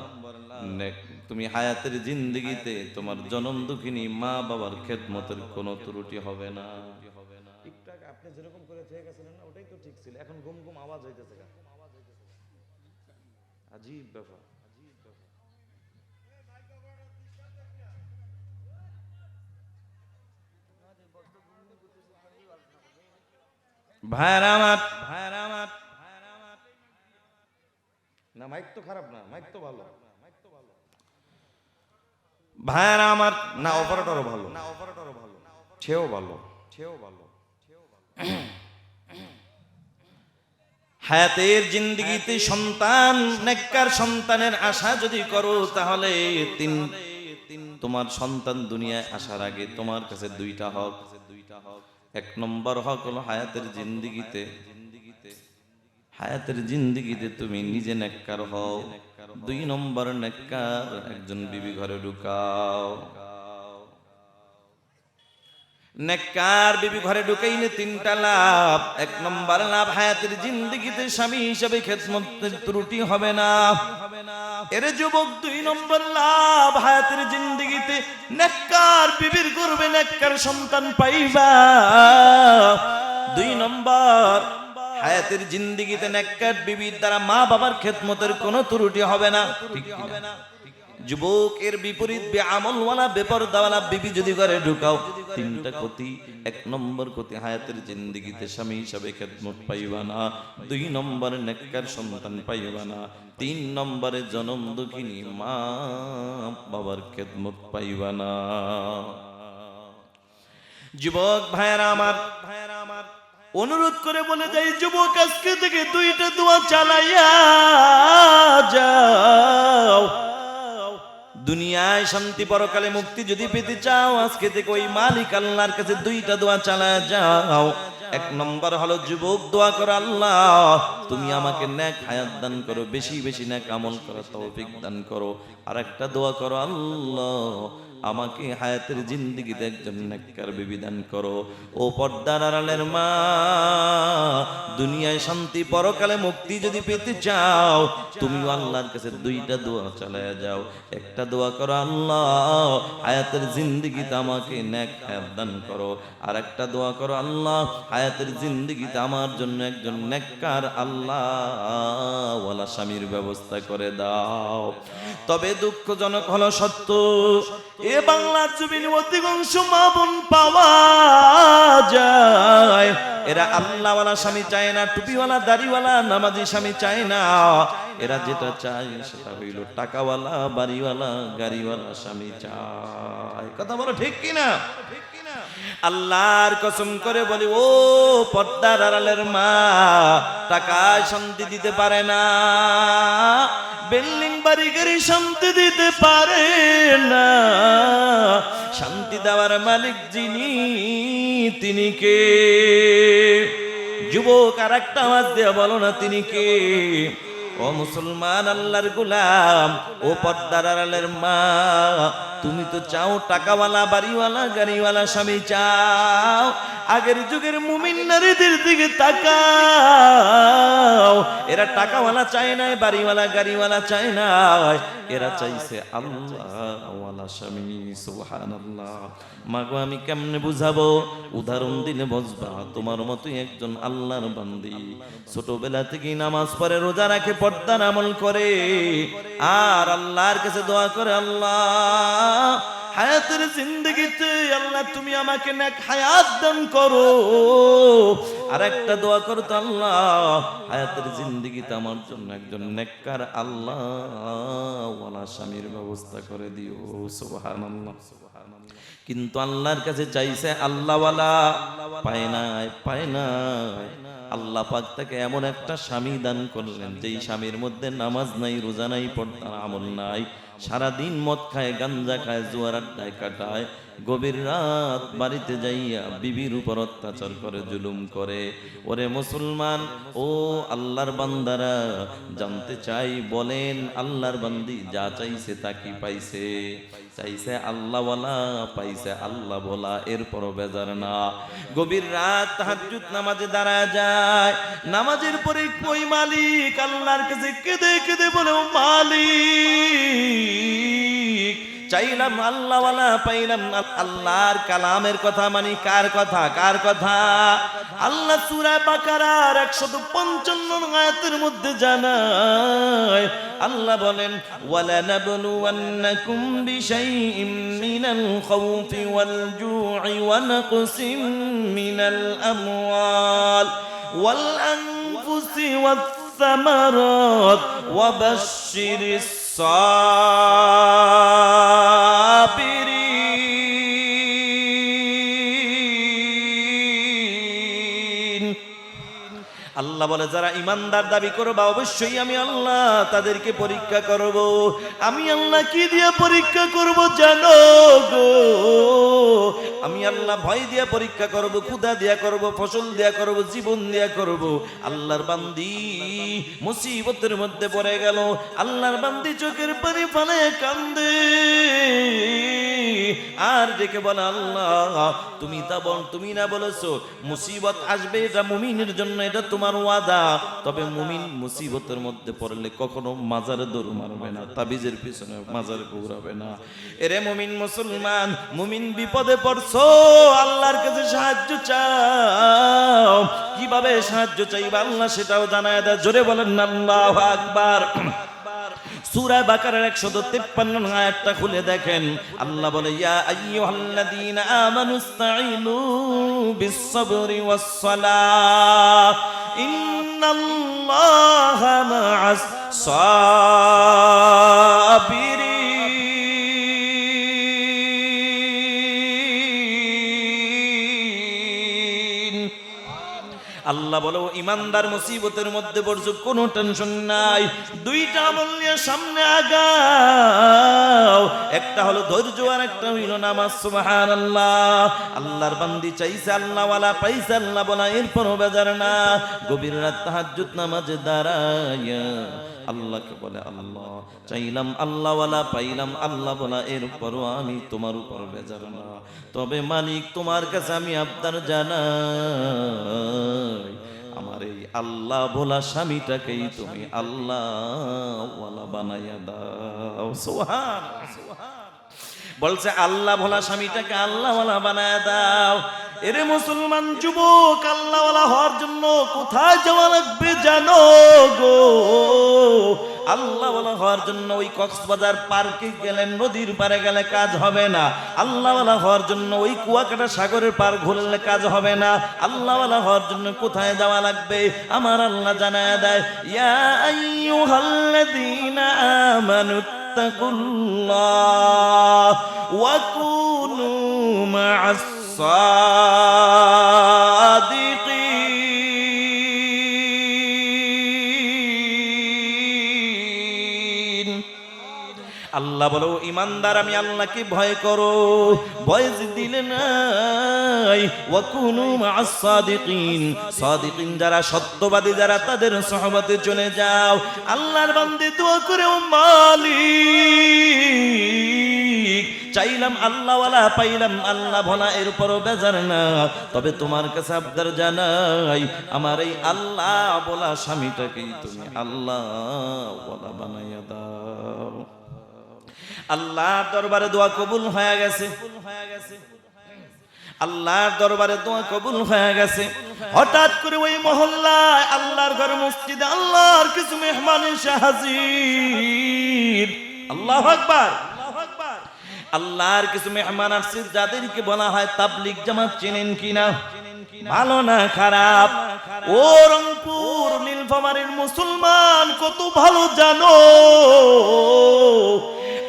তুমি হায়াতের জিন্দেগিতে তোমার জনম দুঃখিনী মা বাবার খেদমতের কোনো ত্রুটি হবে না। আপনি যেরকম করে থেকে গেছিলেন না, ওটাই তো ঠিক ছিল। এখন ঘুম ঘুম আওয়াজ হইতেছে, আজীব ব্যাপার। ভাইরা আমার, না মাইক তো খারাপ না, মাইক তো ভালো। ভাইরা আমার, না অপারেটরও ভালো, সেও ভালো। হায়াতের জিন্দেগিতে সন্তান, নেককার সন্তানের আশা যদি করো, তাহলে তোমার সন্তান দুনিয়ায় আসার আগে তোমার কাছে দুইটা হক। এক নম্বর হক হলো হায়াতের জিন্দেগিতে তুমি নিজে নেককার হও। দুই নম্বর নেককার একজন বিবি ঘরে ঢুকাও। নেককার বিবি ঘরে ঢুকাইলে তিনটা লাভ। এক নম্বর লাভ, হায়াতের জিন্দেগিতে স্বামী হিসেবে খেদমতের ত্রুটি হবে না। এর যুবক, দুই নম্বর লাভ, হায়াতের জিন্দেগিতে নেককার বিবির গর্ভে নেককার সন্তান পাইবা। দুই নম্বর, হায়াতের জিন্দেগিতে নেককার বিবির দ্বারা মা বাবার খেদমতের কোনো ত্রুটি হবে না। ঠিক কিনা? যুবক, এর বিপরীত বেআমলওয়ালা বেপরদাওয়ালা বিবি যদি ঘরে ঢুকাও, তিনটা ক্ষতি। এক নম্বর ক্ষতি, হায়াতের জিন্দেগিতে স্বামী হিসাবে খেদমত পাইবা না। দুই নম্বরে নেককার সন্তান পাইবা না। তিন নম্বরে জনম দুঃখিনী মা বাবার খেদমত পাইবা না। যুবক ভাইয়েরা আমার, অনুরোধ করে বলে যাই, যুবক আজকে থেকে দুইটা দোয়া চালাইয়া যাও। দুনিয়ায় শান্তি, পরকালে মুক্তি যদি পেতে চাও, আজকে থেকে ওই মালিক আল্লাহর কাছে দুইটা দোয়া চালায়া যাও। এক নম্বর হলো যুবক, দোয়া করো, আল্লাহ তুমি আমাকে নেক হায়াত দান করো, বেশি বেশি নেক আমল করার তৌফিক দান করো। আর একটা দোয়া করো, আল্লাহ আমাকে হায়াতের জিন্দেগিতে একজন নেককার বিবি দান করো। ও পর্দার আড়ালের মা, দুনিয়ায় শান্তি, পরকালে মুক্তি যদি পেতে চাও, তুমিও আল্লাহর কাছে দুইটা দোয়া চালায়া যাও। একটা দোয়া করো, আল্লাহ হায়াতের জিন্দেগিতে আমাকে নেক হায়াত দান করো। আর একটা দোয়া করো, আল্লাহ হায়াতের জিন্দেগিতে আমার জন্য একজন নেককার আল্লাহ ওয়ালা স্বামীর ব্যবস্থা করে দাও। তবে দুঃখজনক হলো সত্য, এ বাংলার জমিনে অধিকাংশ মা বোন পাওয়া যায়, এরা আল্লাহওয়ালা স্বামী চায় না, টুপিওয়ালা দাড়িওয়ালা নামাজি স্বামী চায় না। এরা যেটা চায় সেটা হইল টাকাওয়ালা, বাড়িওয়ালা, গাড়িওয়ালা স্বামী চায়। কথা বলো ঠিক কিনা? আল্লাহর কসম করে বলি, ও পর্দার আড়ালের মা, টাকায় শান্তি দিতে পারে না, বিল্ডিং বাড়ি গাড়ি শান্তি দিতে পারে না। শান্তি দেওয়ার মালিক যিনি, তিনি কে? যুবক, আর একটা আওয়াজ দিয়ে বলো না, তিনি কে? ও মুসলমান, আল্লাহর গোলাম, ও পর্দার আড়ালের মা, তুমি তো চাও টাকাওয়ালা, বাড়িওয়ালা, গাড়িওয়ালা স্বামী চাও। আগের যুগের মুমিন নারীদের দিকে তাকাও, এরা টাকাওয়ালা চায় না, বাড়িওয়ালা, গাড়িওয়ালা চায় না, এরা চাইছে আল্লাহওয়ালা স্বামী। সুবহানাল্লাহ। মাগো, আমি কেমনে বুঝাবো? উদাহরণ দিলে বুঝবা। তোমার মতোই একজন আল্লাহর বান্দি, ছোটবেলা থেকেই নামাজ পড়ে, রোজা রাখে, পর্দার আমল করে, আর আল্লাহর কাছে দোয়া করে, আল্লাহ হায়াতের জিন্দেগিতে আল্লাহ তুমি আমাকে নেক হায়াত দান করো। আর একটা দোয়া করো তো, আল্লাহ হায়াতের জিন্দেগিতে আমার জন্য একজন নেককার আল্লাহ ওয়ালা স্বামীর ব্যবস্থা করে দিও। সুবহানাল্লাহ। কিন্তু আল্লাহর কাছে চাইছে আল্লাহওয়ালা, পায় নাই। আল্লাহ পাক তাকে এমন একটা স্বামী দান করলেন, যেই স্বামীর মধ্যে নামাজ নাই, রোজা নাই, পর্দার আমল নাই, সারাদিন মদ খায়, গাঞ্জা খায়, জুয়ার আড্ডায় কাটায়, গভীর রাত বাড়িতে যাইয়া বিবির উপর অত্যাচার করে, জুলুম করে। ওরে মুসলমান, ও আল্লাহর বান্দারা, জানতে চাই, বলেন আল্লাহর বান্দি যা চাইছে তা কি পাইছে? চাইছে আল্লাহওয়ালা, পাইছে আল্লাহ বলা, এরপরও বেজার না। গভীর রাত তাহাজ্জুদ নামাজে দাঁড়ায় যায়, নামাজের পরে কই মালিক আল্লাহর কাছে কেঁদে কেঁদে বলে, ও মালিক, চাইলাম আল্লাহওয়ালা, পাইলাম আল্লাহর কালামের কথা মানি। কার কথা? আল্লাহ সূরা বাকারার 155 আয়াতের মধ্যে জানায়, আল্লাহ বলেন, ওয়ালা নাবলুওয়ান্নাকুম বিশাইইম মিনাল খাউফি ওয়াল জু'i ওয়া নাকসিম মিনাল আমওয়াল والأنفس والثمرات وبشر الصابرين আল্লাহ বলে যারা ইমানদার দাবি করবে অবশ্যই আমি আল্লাহ তাদেরকে পরীক্ষা করব। আমি আল্লাহ কি দিয়ে পরীক্ষা করব জানো গো? আমি আল্লাহ ভয় দিয়ে পরীক্ষা করব, ক্ষুধা দিয়া করব, ফসল দিয়া করব, জীবন দিয়া করব। আল্লাহর বান্দি মুসিবতের মধ্যে পড়ে গেল, আল্লাহর বান্দি চোখের পানি ফেলে কান্দে আর ডেকে বলে আল্লাহ তুমি না বলেছো মুসিবত আসবে, এটা মুমিনের জন্য, এটা তোমার ওয়াদা। তবে মুমিন মুসিবতের মধ্যে পড়লে কখনো মাজারে দৌড় মারবে না, তাবিজের পিছনে মাজারে ঘুরাবে না। এরে মুমিন মুসলমান, মুমিন বিপদে পড়ছো, আল্লাহর কাছে সাহায্য চাও। কিভাবে সাহায্য চাইবা আল্লাহ সেটাও জানায় দেয়। জোরে বলেন না আল্লাহু আকবার। সূরা বাকারার 153 আয়াতটা খুলে দেখেন, আল্লাহ বলে ইয়া আইয়ুহাল্লাযীনা আমানুস্তাঈনু বিস-সাবরি ওয়াস-সালাহ ইন্নাল্লাহা মা'আস-সাবিরিন। আল্লাহ বলো ইমানদার মুসিবতের মধ্যে পড়ছো, কোনো টেনশন নাই, দুইটা আমল নিয়ে সামনে আগাও। একটা হলো ধৈর্য আর একটা হইল নামাজ। সুবহানাল্লাহ। আল্লাহর বান্দি চাইছে আল্লাহ ওয়ালা, পাইছে আল্লাহ বলা, এরপরও বেজার না। গভীর রাত তাহাজ্জুদ নামাজে দাঁড়ায়া আল্লাহকে বলে আল্লাহ চাইলাম আল্লাহ ওয়ালা, পাইলাম আল্লাহ বলা, এরপরও আমি তোমার উপর বেজার না। তবে মালিক তোমার কাছে আমি আবদার জানাই, আমার এই আল্লাহ বলা স্বামীটাকেই তুমি আল্লাহ ওয়ালা বানাইয়া দাও। সুবহানাল্লাহ। বলছে আল্লাহ ভোলা স্বামীটাকে আল্লাহ ওয়ালা বানায় দাও। এরে মুসলমান যুবক, আল্লাহ ওয়ালা হওয়ার জন্য কোথায় যাওয়া লাগবে জানো গো? আল্লাহ ওয়ালা হওয়ার জন্য ওই কক্সবাজার পার্কে গেলে, নদীর পারে গেলে কাজ হবে না। আল্লাহ ওয়ালা হওয়ার জন্য ওই কুয়াকাটা সাগরের পার ঘুরলে কাজ হবে না। আল্লাহ ওয়ালা হওয়ার জন্য কোথায় যাওয়া লাগবে আমার আল্লাহ জানায় দেয়, ইয়া আইয়ুহাল্লাযীনা আমানু ইত্তাকুল্লাহ ওয়া কুনু মা'আস সাদিকিন। আল্লাহ বলো ইমানদার আমি আল্লাহকে ভয় করো, ভয় দিলে নাই। ওয়া কুনু মা'আস সাদিকিন, সাদিকিন যারা সত্যবাদী যারা, তাদের সহবতে চলে যাও। আল্লাহর বান্দে দোয়া করে ও মালিক চাইলাম আল্লাহ ওয়ালা, পাইলাম আল্লাহ ভোলা, এরপরও বেজার না। তবে তোমার কাছে আবদার জানাই, আমার এই আল্লাহ বলা স্বামীটাকেই তুমি আল্লাহ ওয়ালা বানাইয়া দাও। আল্লাহর দরবারে দোয়া কবুল হয়ে গেছে, আল্লাহর দরবারে দোয়া কবুল হয়ে গেছে। হঠাৎ করে ওই মহল্লায় আল্লাহর ঘর মসজিদে আল্লাহর কিছু মেহমান এসে হাজির। আল্লাহু আকবার। আল্লাহর কিছু মেহমান আসছে, যাদেরকে বলা হয় তাবলীগ জামাত। চেনেন কিনা? ভালো না খারাপ? ও রংপুর নীলফামারীর মুসলমান কত ভালো জানো?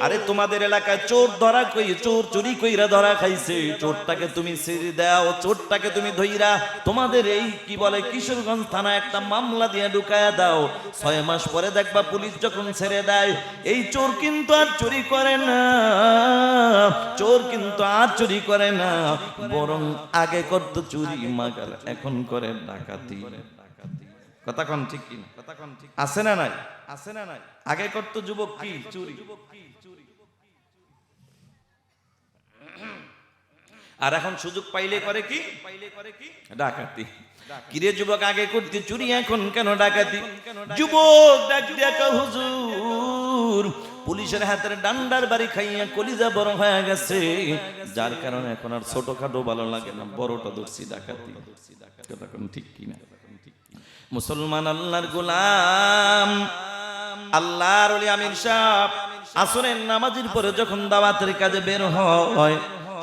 আরে তোমাদের এলাকায় চোর ধরা কই, চোর চুরি কইরা ধরা খাইছে, চোরটাকে তুমি ছেড়ে দাও, চোরটাকে তুমি ধইরা তোমাদের এই কি বলে কিশোরগঞ্জ থানায় একটা মামলা দিয়ে ঢুকায়া দাও। 6 মাস পরে দেখবা পুলিশ যখন ছেড়ে দেয়, এই চোর কিন্তু আর চুরি করে না, চোর কিন্তু আর চুরি করে না, বরং আগে করতো চুরি মাগার, এখন করে ডাকাতি। কথা কোন ঠিক কিনা? আছে না নাই? আছে না নাই? আগে করতো যুবক কি চুরি, আর এখন সুযোগ পাইলে করে কি ডাকাতি। কিরে যুবক, আগে করতে চুরি, এখন কেন ডাকাতি? যুবক ডাক দিয়া কয়, হুজুর পুলিশের হাতের ডান্ডার বাড়ি খাইয়া কলিজা বড় হয়ে গেছে, যার কারণে এখন আর ছোটখাটো ভালো লাগে না, বড়টা ধরছি ডাকাতি। কথা কোন ঠিক কিনা? মুসলমান আল্লাহর গোলাম, আল্লাহর ওলি আমির সাহেব আসরের নামাজের পরে যখন দাওয়াতের কাজে বের হয়,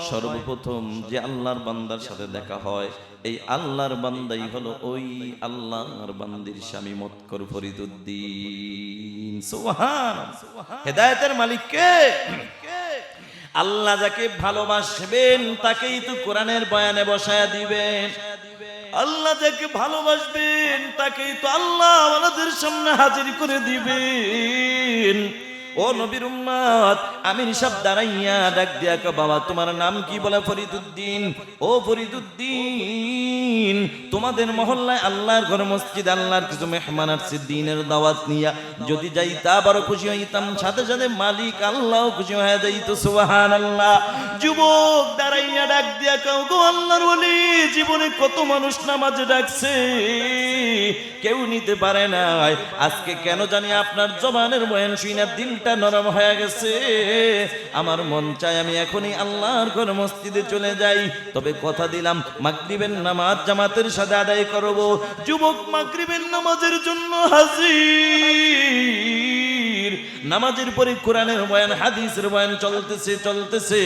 সর্বপ্রথম যে আল্লাহর বান্দার সাথে দেখা হয় এই আল্লাহর বান্দাই হলো ওই আল্লাহর বান্দির স্বামী মৎকর ফরিদুদ্দিন। সুবহানাল্লাহ। হেদায়েতের মালিক কে? আল্লাহ যাকে ভালোবাসবেন তাকেই তো কোরআনের বয়ানে বসায়া দিবেন। আল্লাহ যাকে ভালোবাসবেন তাকেই তো আল্লাহ আমাদের সামনে হাজির করে দিবেন। ও নবীর উম্মত, আমির সাহেব দাঁড়াইয়া ডাক দিয়া কয়, বাবা তোমার নাম কি? বলে ফরিদুদ্দিন। ও ফরিদুদ্দিন, তোমাদের মহল্লায় আল্লাহর ঘর মসজিদ, আল্লাহর কিছু মেহমান আসছে দিনের দাওয়াত নিয়া, যদি যাইতা বড় খুশি হইতাম, সাথে সাথে মালিক আল্লাহ খুশি হয়ে যাইতো। সুবহানাল্লাহ। যুবক দাঁড়াইয়া ডাক দিয়া কয়, গো আল্লাহর ওলি, জীবনে কত মানুষ নামাজে ডাকছে, কেউ নিতে পারে না। আজকে কেন জানি আপনার জবানের বয়ান শুনে দিলটা নরম হয়ে গেছে। আমার মন চায় আমি এখনই আল্লাহর ঘর মসজিদে চলে যাই, তবে কথা দিলাম মাগরিবের নামাজ জামাতের সাথে আদায় করব। যুবক মাগরিবের নামাজের জন্য হাজির। নামাজের পরে কোরআনের বয়ান হাদিসের বয়ান চলতেছে।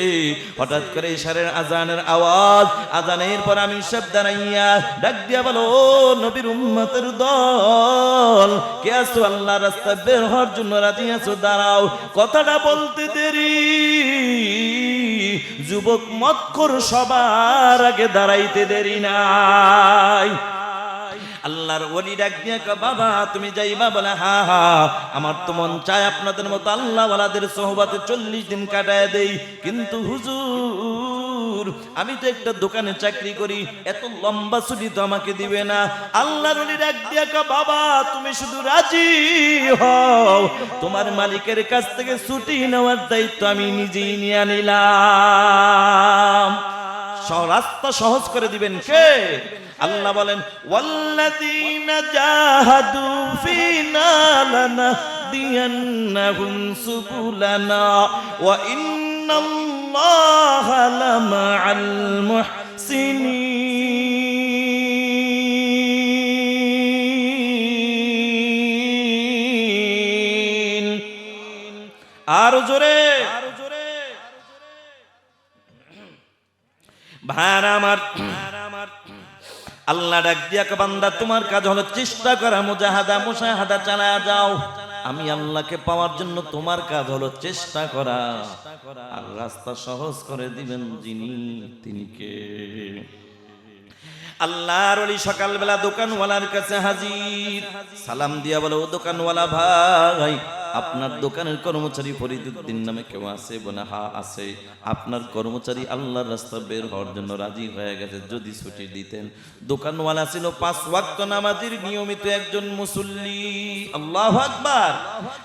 হঠাৎ করে ইশারের আজানের আওয়াজ। আজানের পর আমি সব দাঁড়াইয়া ডাক দিয়া বলো, ও নবীর উম্মতের দল, কে আছো আল্লাহ রাস্তায় বের হওয়ার জন্য রাজি আছো? দাঁড়াও। কথাটা বলতে দেরি, যুবক মৎকর সবার আগে দাঁড়াইতে দেরি নাই। আল্লাহর ওলি ডাক দিয়া কয়, বাবা তুমি যাইবা? বলে হ্যাঁ হ্যাঁ, আমার তো মন চায় আপনাদের মতো আল্লাহ ওয়ালাদের সোহবতে 40 দিন কাটায় দেই, কিন্তু হুজুর আমি তো একটা দোকানে চাকরি করি, এত লম্বা ছুটি তো আমাকে দিবে না। আল্লাহর ওলি ডাক দিয়া কয়, বাবা তুমি শুধু রাজি হও, তোমার মালিকের কাছ থেকে ছুটি নেওয়ার দায়িত্ব আমি নিজেই নিয়ে নিলাম। রাস্তা সহজ করে দিবেন কে? আল্লাহ বলেন, ওয়াল্লাযীনা জাহাদু ফীনা লানাহদিয়ান্নাহুম সুবুলানা ওয়া ইন্নাল্লাহা লামাআল মুহসিনিন। আর জোরে ভাইরা আমার, আল্লাহ ডাক দিয়া কয়, বান্দা তোমার কাজ হলো চেষ্টা করা, মুজাহাদা চালায়া যাও। আমি আল্লাহকে পাওয়ার জন্য তোমার কাজ হলো চেষ্টা করা, আর রাস্তা সহজ করে দিবেন যিনি, তিনি কে? আল্লাহর ওলি সকালবেলা দোকানওয়ালার কাছে হাজির। সালাম দিয়া বলে, ও দোকানওয়ালা ভাই, আপনার দোকানের কর্মচারী ফরিদুদ্দিন নামে কেউ আছে? বলে হ্যাঁ আছে। আপনার কর্মচারী আল্লাহর রাস্তা বের হওয়ার জন্য রাজি হয়ে গেছে, যদি ছুটি দিতেন। দোকানওয়ালা ছিল 5 ওয়াক্ত নামাজের নিয়মিত একজন মুসল্লি। আল্লাহু আকবার।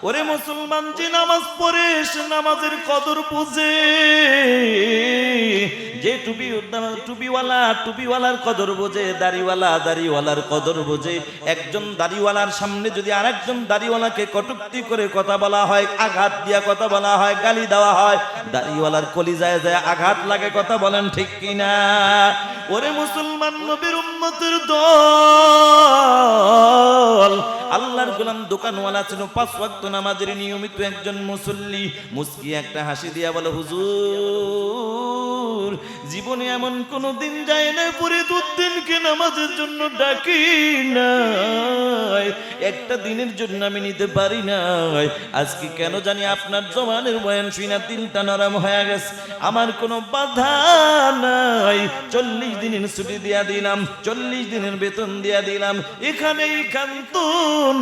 ওরে মুসলমান, যে নামাজ পড়ে সে নামাজের কদর বুঝে, যে টুপিওয়ালার কদর বোঝে, দাড়িওয়ালার কদর বোঝে। একজন দাড়িওয়ালার সামনে যদি আরেকজন দাড়িওয়ালাকে কটূক্তি করে কথা বলা হয়, আঘাত দিয়া কথা বলা হয়, গালি দেওয়া হয়, দাড়িওয়ালার কলিজায় যায় আঘাত লাগে। কথা বলেন ঠিক কিনা? ওরে মুসলমান, নবীর উম্মতের দল, আল্লাহর গোলাম দোকানওয়ালা ছিল, 5 ওয়াক্ত নামাজের নিয়মিত একজন মুসল্লি। মুস্কি একটা হাসি দিয়া বলে, হুজুর জীবনে এমন কোন দিন যায় না ফরিদুদ্দিনকে নামাজের জন্য ডাকি নাই, একটা দিনের জন্য আমি নিতে পারি নাই। আজকে কেন জানি আপনার জবানের বয়ান শুনে দিলটা নরম হয়ে গেছে। আমার কোনো বাধা নাই, 40 দিনের ছুটি দিয়া দিলাম, 40 দিনের বেতন দিয়া দিলাম। এখানেই ক্ষান্ত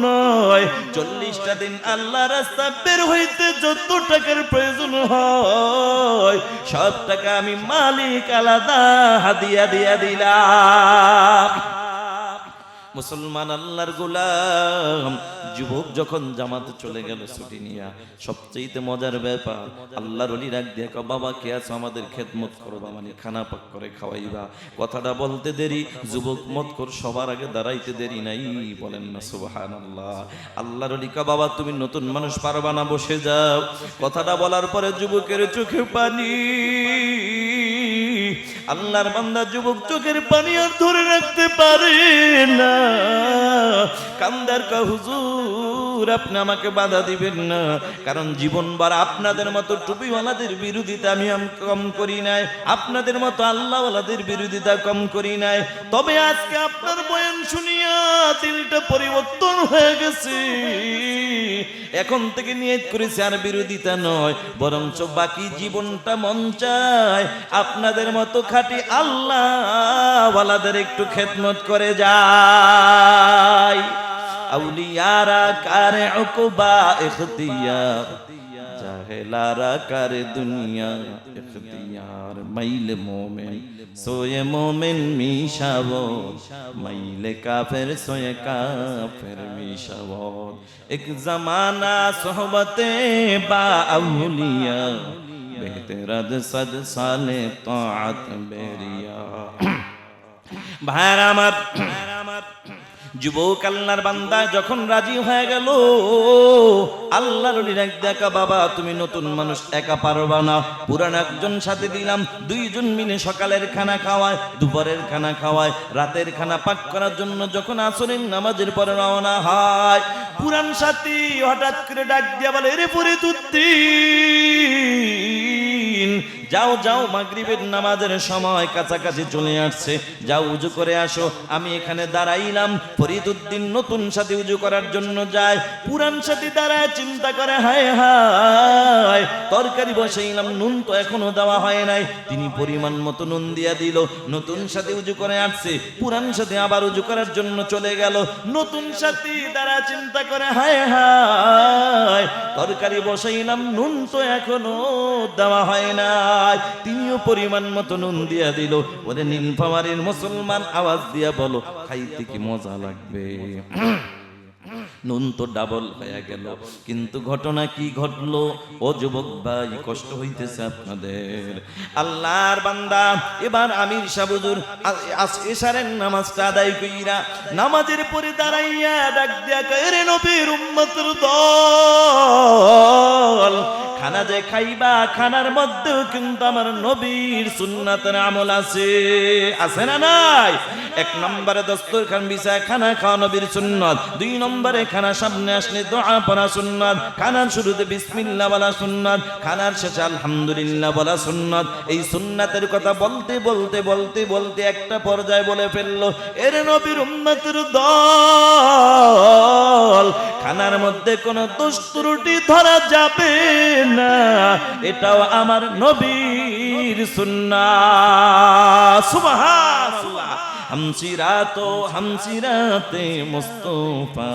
নয়, 40টা দিন আল্লাহ রাস্তা বের হইতে যত টাকার প্রয়োজন হয় সব টাকা আমি মালিক আলাদা হাদিয়া দিয়া দিলাম। মুসলমান আল্লাহর গোলাম যুবক যখন জামাতে চলে গেল ছুটি নিয়ে, সবচেয়ে মজার ব্যাপার, আল্লাহর ওলি ডাক দিয়ে কয়, বাবা কে আছো? আমাদের খেদমত করবা, মানে খানা পাক করে খাওয়াইবা। কথাটা বলতে দেরি, যুবক মৎকর সবার আগে দাঁড়াইতে দেরি নাই। বলেন না সুবহানাল্লাহ। আল্লাহর ওলি কয়, বাবা তুমি নতুন মানুষ, পারবা না, বসে যাও। কথাটা বলার পরে যুবকের চোখে পানি। আল্লাহর বান্দা যুবক চোখের পানি আর ধরে রাখতে পারে না, কান্দার কা হুজুর আপনি আমাকে বাধা দিবেন না, কারণ জীবনবার আপনাদের মতো টুপিওয়ালাদের বিরোধিতা আমি কম করি নাই, আপনাদের মতো আল্লাহওয়ালাদের বিরোধিতা কম করি নাই। তবে আজকে আপনার বয়ান শুনিয়া দিলটা পরিবর্তন হয়ে গেছে। এখন থেকে নিয়ত করেছি আর বিরোধিতা নয়, বরঞ্চ বাকি জীবনটা মন চায় আপনাদের মতো খাঁটি আল্লাহওয়ালাদের একটু খেদমত করে যায়। আউলিয়ারা কারে উকবা ইখতিয়ার, জাহেলারা কারে দুনিয়া ইখতিয়ার। মাইলে মোমেন সোয়ে মোমেন মিশাবত, মাইলে কাফের সোয়ে কাফের মিশাবত। এক জামানা সোহবতে বা আউলিয়া, বেহতরাদ সদ সালে তাআত বেরিয়া। ভাইরা আমার, যুবক আল্লাহর বান্দা যখন রাজি হয়ে গেল, আল্লাহর ডাক দেখা, বাবা তুমি নতুন মানুষ, একা পারবা না, পুরান একজন সাথে দিলাম, দুইজন মিলে সকালের খানা খাওয়ায়, দুপুরের খানা খাওয়ায়, রাতের খানা পাক করার জন্য যখন আসরের নামাজের পরে রওনা হয়, পুরান সাথী হঠাৎ করে ডাক দিয়া বলে, এরে ফরিদুদ্দিন যাও যাও, মাগরিবের নামাজের সময় কাছাকাছি চলে আসছে, যাও উজু করে আসো, আমি এখানে দাঁড়াইলাম। ফরিদুদ্দিন নতুন সাথী উজু করার জন্য যায়, পুরান সাথী দাঁড়ায় চিন্তা করে, হায় হায় তরকারি বসাইলাম, নুন তো এখনো দেওয়া হয় নাই। তিনি পরিমাণ মতো নুন দিয়া দিল, নতুন সাথী উজু করে আসছে, পুরান সাথী আবার উজু করার জন্য চলে গেল। নতুন সাথী দাঁড়ায় চিন্তা করে, হায় হায় তরকারি বসাইলাম, নুন তো এখনো দেওয়া হয় না। তিনিও পরিমাণ মতো নুন দিয়া দিল। ওরে নীলফামারীর মুসলমান আওয়াজ দিয়া বলো, খাইতে কি মজা লাগবে? নুন তো ডাবল হয়ে গেল। কিন্তু ঘটনা কি ঘটলো? ও যুবক ভাই, কষ্ট হইতেছে আপনাদের। আল্লাহর বান্দা এবার আমির সাহেব হুজুর এশারের নামাজটা আদায় কইরা নামাজের পরে দাঁড়াইয়া ডাক দিয়া কয়, রে নবীর উম্মতের দল, খানা যে খাইবা, খানার মধ্যেও কিন্তু আমার নবীর সুন্নাতের আমল আছে, আছে না নাই? এক নম্বরে দস্তরখান বিছায় খানা খাওয়া নবীর সুন্নাত, দুই নম্বরে খানা সামনে আসলে দোয়া পড়া সুন্নাত, খানার শুরুতে বিসমিল্লাহ বলা সুন্নাত, খানার শেষে আলহামদুলিল্লাহ বলা সুন্নাত। এই সুন্নাতের কথা বলতে বলতে বলতে বলতে একটা পর্যায়ে বলে ফেললো, এর নবীর উম্মতের দল, খানার মধ্যে কোনো দোষ ত্রুটি ধরা যাবে না, এটাও আমার নবীর সুন্নাত। সুবহানাল্লাহ। হামসিরাতে মুস্তাফা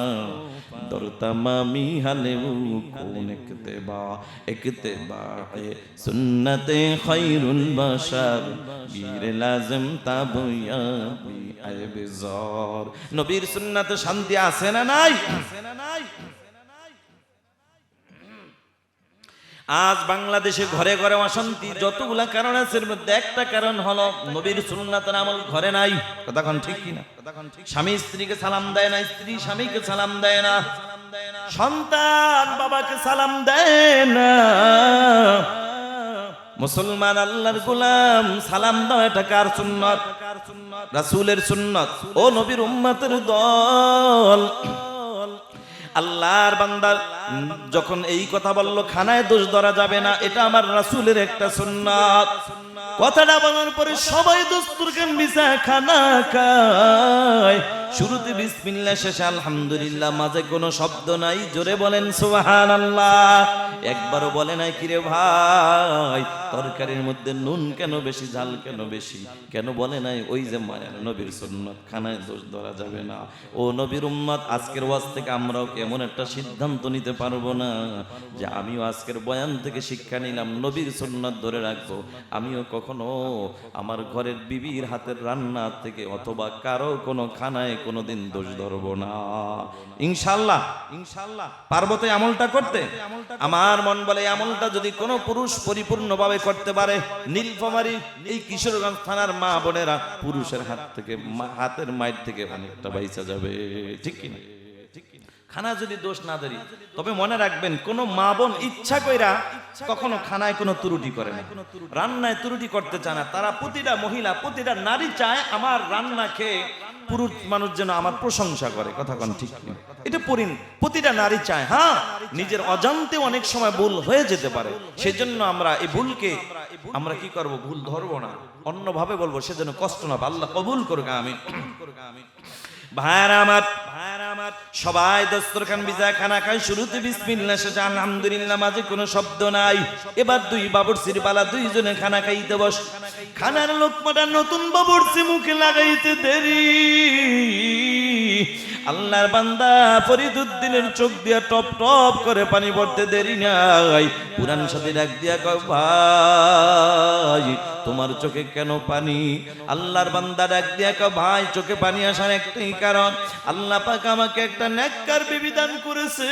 দর তামামি হালে কোন ইক্তেবা সুন্নতে খায়রুল বাশার গীর লাজম তাবয়া আইবজার। নবীর সুন্নাতে শান্তি আছে না নাই? আজ বাংলাদেশে ঘরে ঘরে অশান্তি যতগুলা কারণ আছে, এর মধ্যে একটা কারণ হলো নবীর সুন্নাতের আমল ঘরে নাই। কথা কোন ঠিক কিনা? স্বামী স্ত্রীকে সালাম দেয় না, স্ত্রী স্বামীকে সালাম দেয় না, সন্তান বাবাকে সালাম দেয় না। মুসলমান আল্লাহর গোলাম, সালাম দাও এটা কার সুন্নাত? রাসূলের সুন্নাত। ও নবীর উম্মতের দল, আল্লাহর বান্দা যখন এই কথা বলল, খানায় দোষ ধরা যাবে না, এটা আমার রাসূলের একটা সুন্নাত। কথাটা বলার পরে সবাই দস্তরখান বিছায় খানা খায়, শুরুতে বিসমিল্লাহ, শেষে আলহামদুলিল্লাহ, মাঝে কোনো শব্দ নাই। জোরে বলেন সুবহানাল্লাহ। একবারও বলে নাই কিরে ভাই তরকারির মধ্যে নুন কেন বেশি, ঝাল কেন বেশি, কেন বলে নাই? ওই যে মায়ের নবীর সুন্নাত, খানায় দোষ ধরা যাবে না। ও নবীর উম্মত, আজকের ওয়াজ থেকে আমরাও এমন একটা সিদ্ধান্ত নিতে পারবো না যে আমিও আজকের বয়ান থেকে শিক্ষা নিলাম, নবীর সুন্নাত ধরে রাখবো। আমিও কখনো আমার ঘরের বিবির হাতের রান্না থেকে অথবা কারো কোনো খানায় কোনোদিন দোষ ধরবো না। ইনশাআল্লাহ, ইনশাআল্লাহ পারবো তো আমলটা করতে। আমার মন বলে আমলটা যদি কোনো পুরুষ পরিপূর্ণভাবে করতে পারে, নীলফামারী এই কিশোরগঞ্জ থানার মা বোনেরা পুরুষের হাত থেকে, হাতের মায়ের থেকে অনেকটা বাইচা যাবে। ঠিক কিনা? খানা যদি দোষ না ধরি, তবে মনে রাখবেন, কোন মা বোন ইচ্ছা কইরা কখনো খানায় কোনো ত্রুটি করে না, রান্নায় ত্রুটি করতে চায় না। তারা প্রতিটা মহিলা, প্রতিটা নারী চায় আমার রান্না খেয়ে পুরুষ মানুষ যেন আমার প্রশংসা করে। কথা কোন ঠিক না? এটা প্রতিটা নারী চায়। হ্যাঁ, নিজের অজান্তে অনেক সময় ভুল হয়ে যেতে পারে, সেজন্য আমরা এই ভুলকে আমরা কি করব, ভুল ধরবো না, অন্যভাবে বলবো, সেজন্য কষ্ট না। আল্লাহ কবুল করুক, আমিন। ভাইরা আমার, সবাই দস্তরখান বিছায় খানা খায়, শুরুতে বিসমিল্লাহ, শেষে আলহামদুলিল্লাহ, মাঝে কোনো শব্দ নাই। এবার দুই বাবুর্চির পালা, দুইজনে খানা খাইতে বস। খানার লোকমাটা নতুন বাবুর্চি মুখে লাগাইতে দেরি, আল্লাহর বান্দা ফরিদুদ্দিনের চোখ দিয়া টপ টপ করে পানি পড়তে দেরি নাই। পুরান সাথে ডাক দিয়া কয়, ভাই তোমার চোখে কেন পানি? আল্লাহর বান্দা ডাক দিয়া কয়, ভাই চোখে পানি আসার একটাই কারণ, আল্লাহ পাক আমাকে একটা নেককার বিবি দান করেছে।